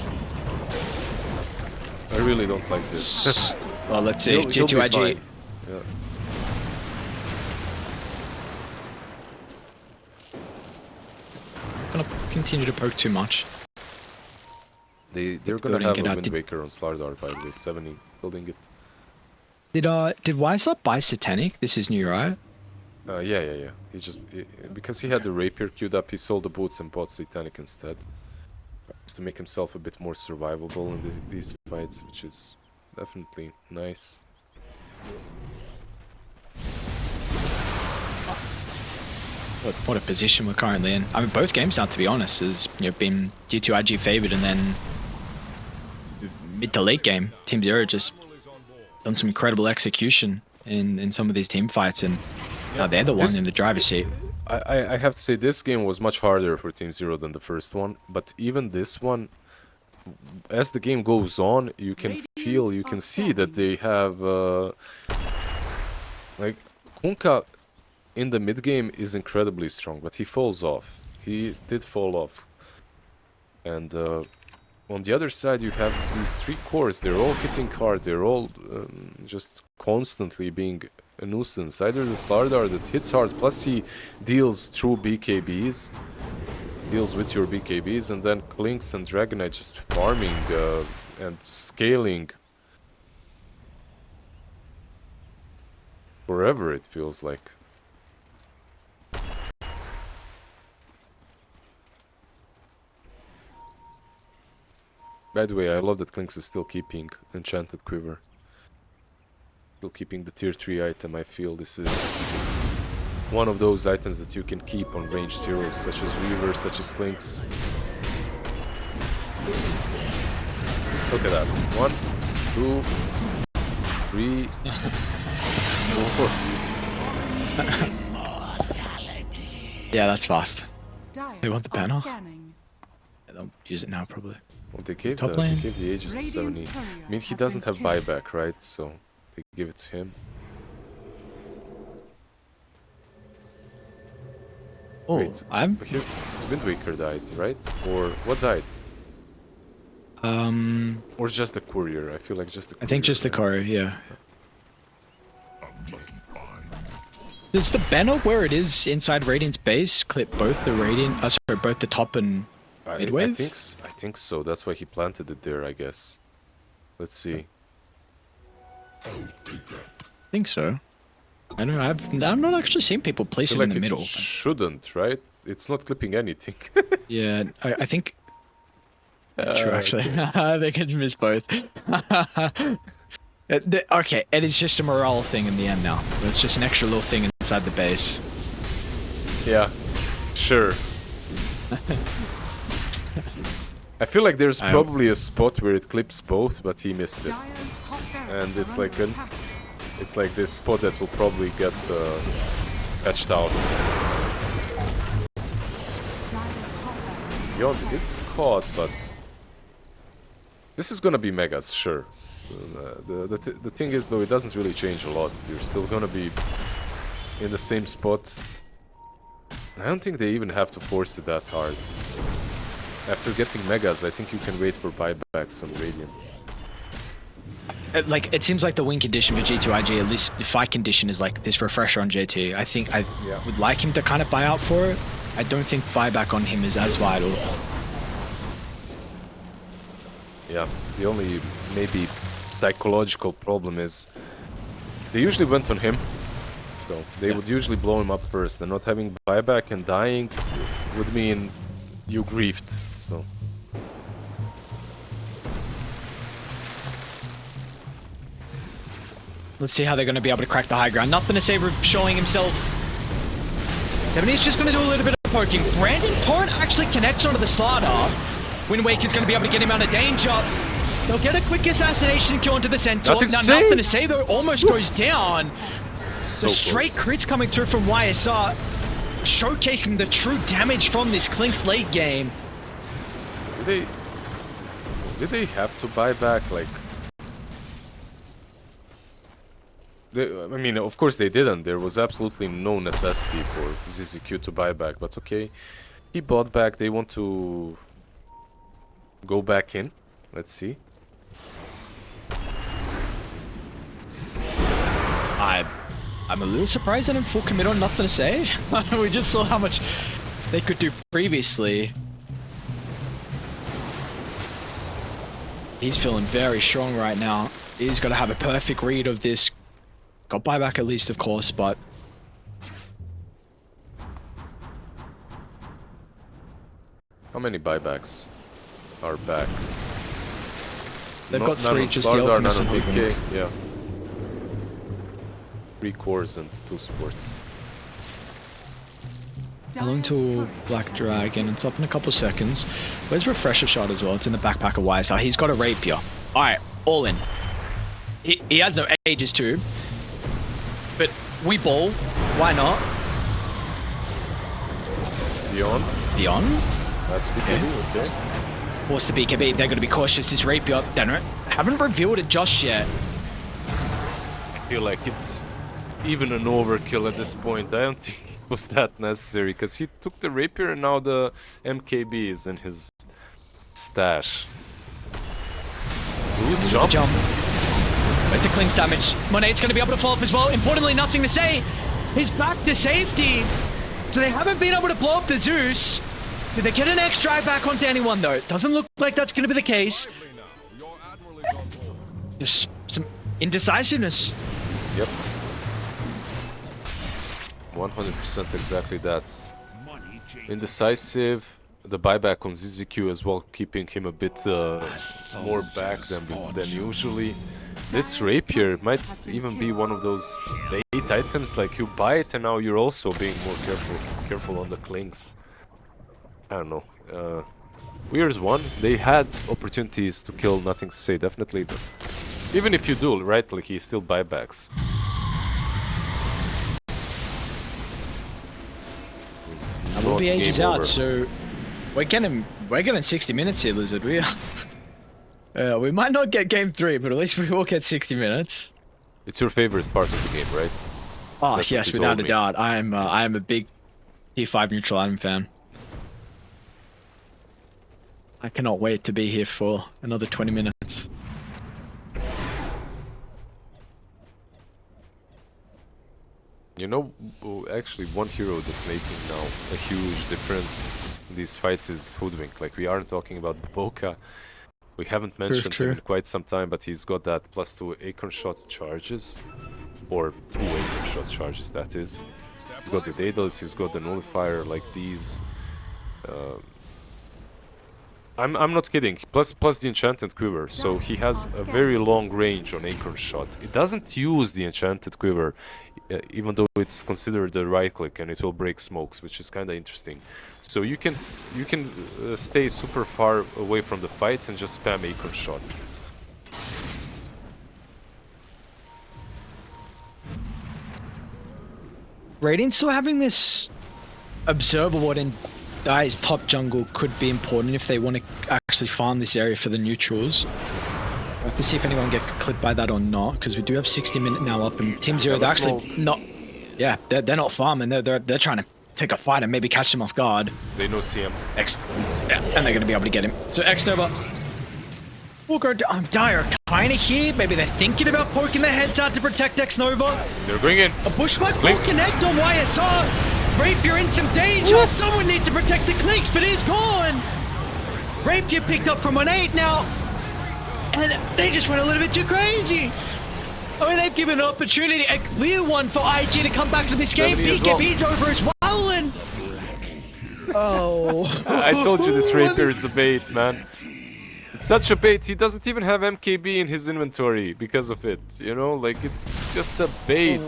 I really don't like this. Well, let's see. G2.iG. Yeah. Gonna continue to poke too much. They're gonna have a Wind Waker on Slardar, by the way. 70 building it. Did Wiseup buy Satanic? This is new, right? Yeah. Because he had the Rapier queued up, he sold the boots and bought Satanic instead. Just to make himself a bit more survivable in these fights, which is definitely nice. What a position we're currently in. I mean, both games now, to be honest, has been G2.iG favored, and then mid to late game, Team Zero just done some incredible execution in some of these team fights, and now they're the one in the driver's seat. I have to say this game was much harder for Team Zero than the first one, but even this one, as the game goes on, you can see that they have like Kunkka in the mid game is incredibly strong, but he falls off. He did fall off, and on the other side you have these 3 cores. They're all hitting hard. They're all just constantly being a nuisance. Either the Slardar that hits hard, plus he deals through BKBs, deals with your BKBs, and then Clinks and Dragonite just farming and scaling forever, it feels like. By the way, I love that Clinks is still keeping Enchanted Quiver. Still keeping the tier 3 item. I feel this is just one of those items that you can keep on ranged heroes, such as Reaver, such as Clinks. Look at that. 1, 2, 3, 4. Yeah, that's fast. Dire They want the are banner? scanning. Yeah, they'll use it now, probably. Well, they gave Top the lane. Aegis to 70. I mean, he doesn't have buyback, right? So they give it to him. Oh, Wait, I'm. his Wind Waker died, right? Or what died? Or just the courier? I feel like just the courier. I think just the right? courier, yeah. Does the banner where it is inside Radiant's base clip both the Radiant, sorry, both the top and midwave? I think so. That's why he planted it there, I guess. Let's see. I think so. I don't know. I've not actually seen people place it in the middle. It shouldn't, right? It's not clipping anything. Yeah, I think. True, actually. They could miss both. Okay, it is just a morale thing in the end now. It's just an extra little thing inside the base. Yeah, sure. I feel like there's probably a spot where it clips both, but he missed it. And it's like this spot that will probably get patched out. Beyond is caught, but this is gonna be megas, sure. The thing is, though, it doesn't really change a lot. You're still gonna be in the same spot. I don't think they even have to force it that hard. After getting megas, I think you can wait for buybacks on Radiant. Like, it seems like the win condition for G2.iG, at least the fight condition, is like this refresher on JT. I think I would like him to kind of buy out for it. I don't think buyback on him is as vital. Yeah, the only maybe psychological problem is they usually went on him. So they would usually blow him up first, and not having buyback and dying would mean you griefed. So let's see how they're going to be able to crack the high ground. Nothing to say for showing himself. 70's just going to do a little bit of poking. Brandon Torrent actually connects onto the Slardar. Wind Waker's going to be able to get him out of danger. They'll get a quick assassination kill into the Centaur. Now, nothing to say, though. Almost goes down. So the straight crits coming through from YSR, showcasing the true damage from this Clinks late game. Did they have to buy back? Like, I mean, of course they didn't. There was absolutely no necessity for ZZQ to buy back. But okay, he bought back. They want to go back in. Let's see. I'm a little surprised at him full commit on nothing to say. We just saw how much they could do previously. He's feeling very strong right now. He's got to have a perfect read of this. Got buyback at least, of course, but... How many buybacks are back? They've got None 3, on just the Slardar, Alchemist none and on Hogan. BK, yeah. 3 cores and 2 sports. Along to Black Dragon. It's up in a couple seconds. Where's Refresher Shot as well? It's in the backpack of YSR. He's got a Rapier. Alright, all in. He has no Aegis too. But we ball. Why not? Beyond? That's BKB, okay. What's the BKB? They're going to be cautious. This Rapier, they haven't revealed it just yet. I feel like it's even an overkill at this point. I don't think it was that necessary, because he took the Rapier and now the MKB is in his stash. Zeus jumped. Where's the Kling's damage? Monade's going to be able to follow up as well. Importantly, nothing to say. He's back to safety. So they haven't been able to blow up the Zeus. Did they get an X-Drive back onto anyone, though? It doesn't look like that's going to be the case. Just some indecisiveness. Yep. 100% exactly that. Indecisive. The buyback on ZZQ as well, keeping him a bit more back than usually. This rapier might even be one of those bait items, like you buy it and now you're also being more careful on the clings. I don't know. Weird one. They had opportunities to kill, nothing to say, definitely, but even if you do, right, like he still buybacks. I will be ages out, so we're getting 60 minutes here, Lizard. We might not get game 3, but at least we will get 60 minutes. It's your favorite part of the game, right? Oh, That's yes, without a doubt. I am a big T5 neutral item fan. I cannot wait to be here for another 20 minutes. You know, actually one hero that's making now a huge difference in these fights is Hoodwink. Like, we aren't talking about Boca. We haven't mentioned him in quite some time, but he's got that +2 Acorn Shot charges. Or 2 Acorn Shot charges, that is. He's got the Daedalus, he's got the Nullifier, like these. I'm not kidding. Plus the Enchanted Quiver, so he has a very long range on Acorn Shot. It doesn't use the Enchanted Quiver, even though it's considered a right click and it will break smokes, which is kind of interesting. So you can stay super far away from the fights and just spam Acorn Shot. Radiant's still having this observable in Dive's top jungle could be important if they want to actually farm this area for the neutrals. We'll have to see if anyone get clipped by that or not, because we do have 60 minutes now up, and Team Zero, they're actually not... Yeah, they're not farming, they're trying to take a fight and maybe catch them off guard. They know CM. Yeah, and they're going to be able to get him. So X-Nova will go down. Dire kind of here. Maybe they're thinking about poking their heads out to protect X-Nova. They're going in. A Bushwhack will connect on YSR. Rapier in some danger. Ooh. Someone needs to protect the Clinks, but he's gone. Rapier picked up from an 8 now. And they just went a little bit too crazy. I mean, they've given an opportunity, a clear one for IG to come back to this game. BKB's over as well, and... Oh. I told you this Rapier is a bait, man. It's such a bait. He doesn't even have MKB in his inventory because of it. You know, like, it's just a bait.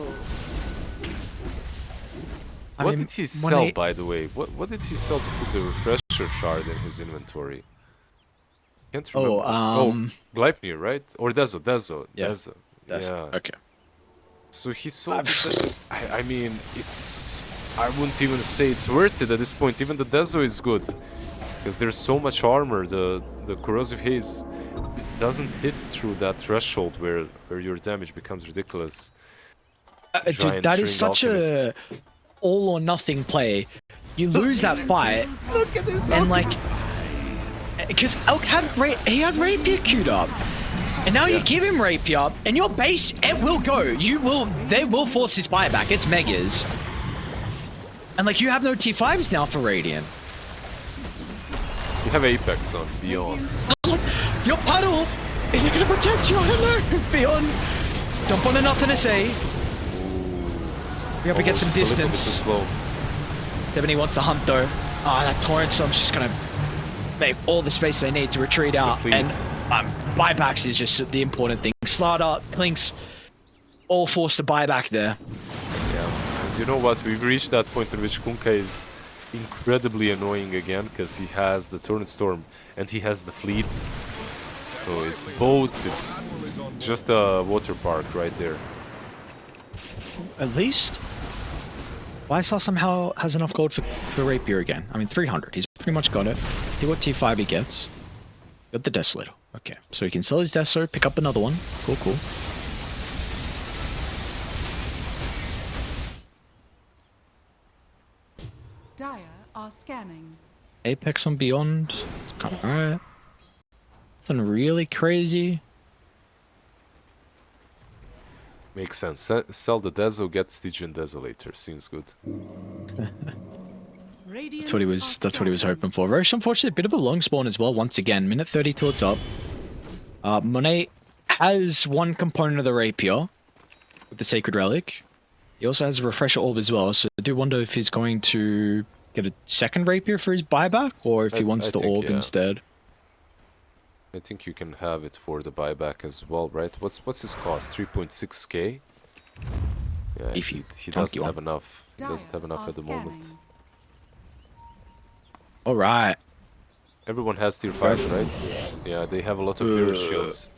What did he sell, by the way? What did he sell to put the refresher shard in his inventory? Can't remember. Gleipnir, right? Or Dezo. Yeah. Dezo. Yeah. Okay. So he sold it. I mean, it's... I wouldn't even say it's worth it at this point. Even the Dezo is good. Because there's so much armor. The Corrosive Haze doesn't hit through that threshold where your damage becomes ridiculous. Dude, that is such a all or nothing play. You lose that fight. Look at this. And like... Because Elk had Rapier queued up. And now you give him Rapier, and your base, it will go. They will force his buyback. It's Megas. And like, you have no T5s now for Radiant. You have Apex on Beyond. Your puddle! Is it gonna protect you? I don't know. Beyond. Don't want nothing to say. We have to get some distance. Slow. 70 wants to hunt though. That Torrent Storm's just gonna make all the space they need to retreat out. Complete. And buybacks is just the important thing. Slaughter, Clinks, all forced to buy back there. Yeah, and you know what? We've reached that point in which Kunkka is incredibly annoying again, because he has the Torrent Storm and he has the fleet. So it's boats, it's just a water park right there. At least YSR somehow has enough gold for Rapier again. I mean, 300. He's pretty much got it. See what T5 he gets. Got the Desolator. Okay, so he can sell his Desolator, pick up another one. Cool, cool. Dire are scanning. Apex on Beyond. It's kind of alright. Nothing really crazy. Makes sense. Sell the Deso, get Stygian Desolator. Seems good. That's what he was hoping for. Roche, unfortunately, a bit of a long spawn as well. Once again, minute 30 till it's up. Monet has one component of the rapier with the Sacred Relic. He also has a Refresher Orb as well, so I do wonder if he's going to get a second rapier for his buyback, or if he wants the orb instead. I think you can have it for the buyback as well, right? What's his cost? 3.6k? Yeah, he doesn't have enough. He doesn't have enough at the moment. Alright. Everyone has tier 5, right? Yeah, they have a lot of mirror shields.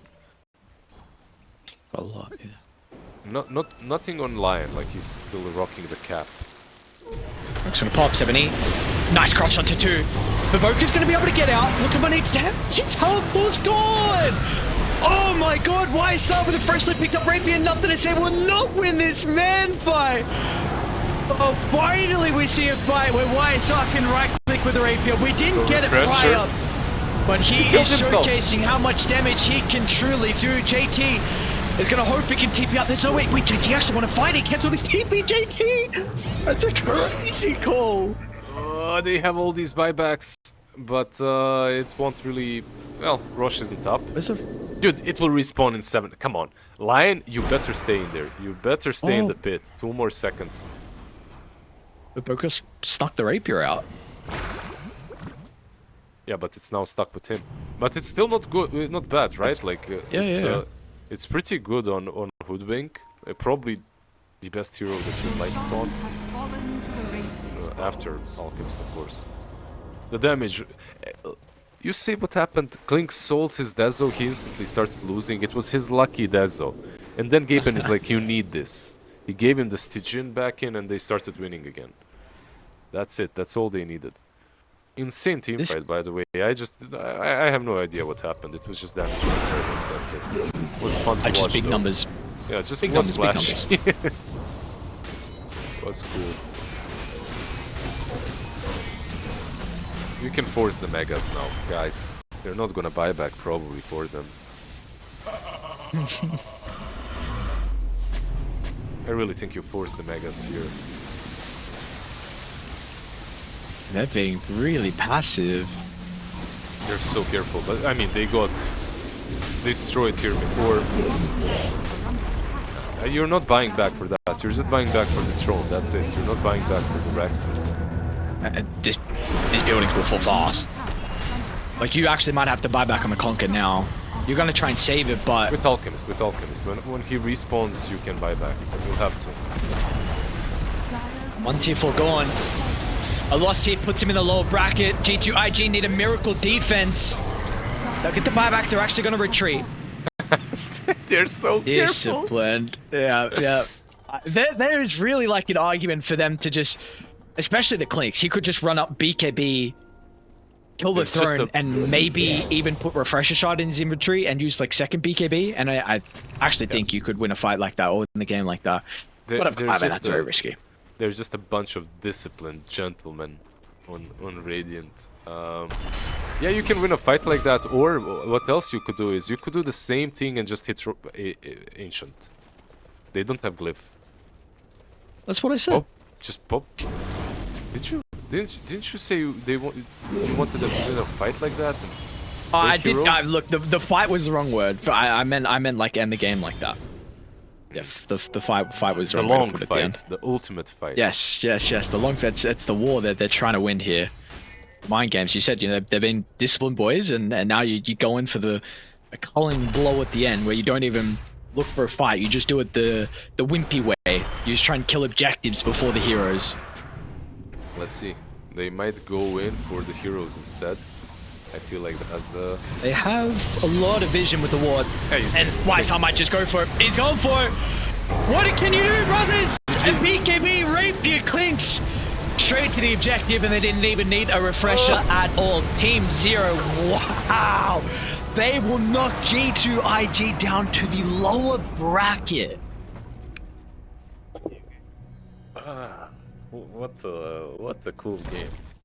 A lot, yeah. Nothing on Lion, like he's still rocking the cap. Rock's gonna pop 70. Nice cross onto 2. Vivoca's gonna be able to get out. Look at Monet's damage. His health was gone! Oh my god, YSR with a freshly picked up rapier, nothing to say, will not win this man fight! Oh, finally we see a fight where YSR can right-click with the rapier. We didn't get it prior, but he is showcasing how much damage he can truly do. JT is gonna hope he can TP out. There's no way. Wait, JT actually want to fight. He cancelled his TP. JT! That's a crazy call. They have all these buybacks, but it won't really... Well, Roche isn't up. Dude, it will respawn in 7. Come on. Lion, you better stay in there. You better stay in the pit. 2 more seconds. Vivoca snuck the rapier out. Yeah, but it's now stuck with him. But it's still not good, not bad, right? Like, it's pretty good on Hoodwink. Probably the best hero that you like it on. After Alchemist, of course. The damage... You see what happened? Klink sold his Deso, he instantly started losing. It was his lucky Deso. And then Gaben is like, you need this. He gave him the Stygian back in and they started winning again. That's it, that's all they needed. Insane team fight, by the way. I have no idea what happened. It was just damage on the turret center. It was fun to watch. Just big numbers. Yeah, just big numbers, numbers. It was cool. You can force the megas now, guys. You're not gonna buy back probably for them. I really think you force the megas here. They're being really passive. They're so careful, but I mean, they got destroyed here before. You're not buying back for that. You're just buying back for the throne. That's it. You're not buying back for the Rexes. These buildings will fall fast. Like, you actually might have to buy back on the Conquer now. You're gonna try and save it, but... With Alchemist. When he respawns, you can buy back. You'll have to. 1 tier 4 gone. A loss here puts him in the lower bracket. G2.iG need a miracle defense. They'll get the buyback. They're actually gonna retreat. They're so disciplined. Yeah. There is really like an argument for them to just... Especially the Clinks. He could just run up BKB, kill the throne, and maybe even put Refresher Shot in his inventory and use like second BKB. And I actually think you could win a fight like that or in the game like that. But that's very risky. There's just a bunch of disciplined gentlemen on Radiant. Yeah, you can win a fight like that, or what else you could do is you could do the same thing and just hit Ancient. They don't have Glyph. That's what I said. Just pop. Didn't you say you wanted them to win a fight like that? And I did. Look, the fight was the wrong word. But I meant like end the game like that. Yeah, the fight was the wrong. The long fight, the ultimate fight. Yes. The long fight. It's the war that they're trying to win here. Mind games. You said they've been disciplined boys, and now you go in for a culling blow at the end where you don't even look for a fight. You just do it the wimpy way. You just try and kill objectives before the heroes. Let's see. They might go in for the heroes instead. I feel like that's the... They have a lot of vision with the ward. And YSR might just go for it. He's going for it. What can you do, brothers? A BKB rapier clinks straight to the objective, and they didn't even need a refresher at all. Team 0. Wow. They will knock G2.iG down to the lower bracket. What a cool game.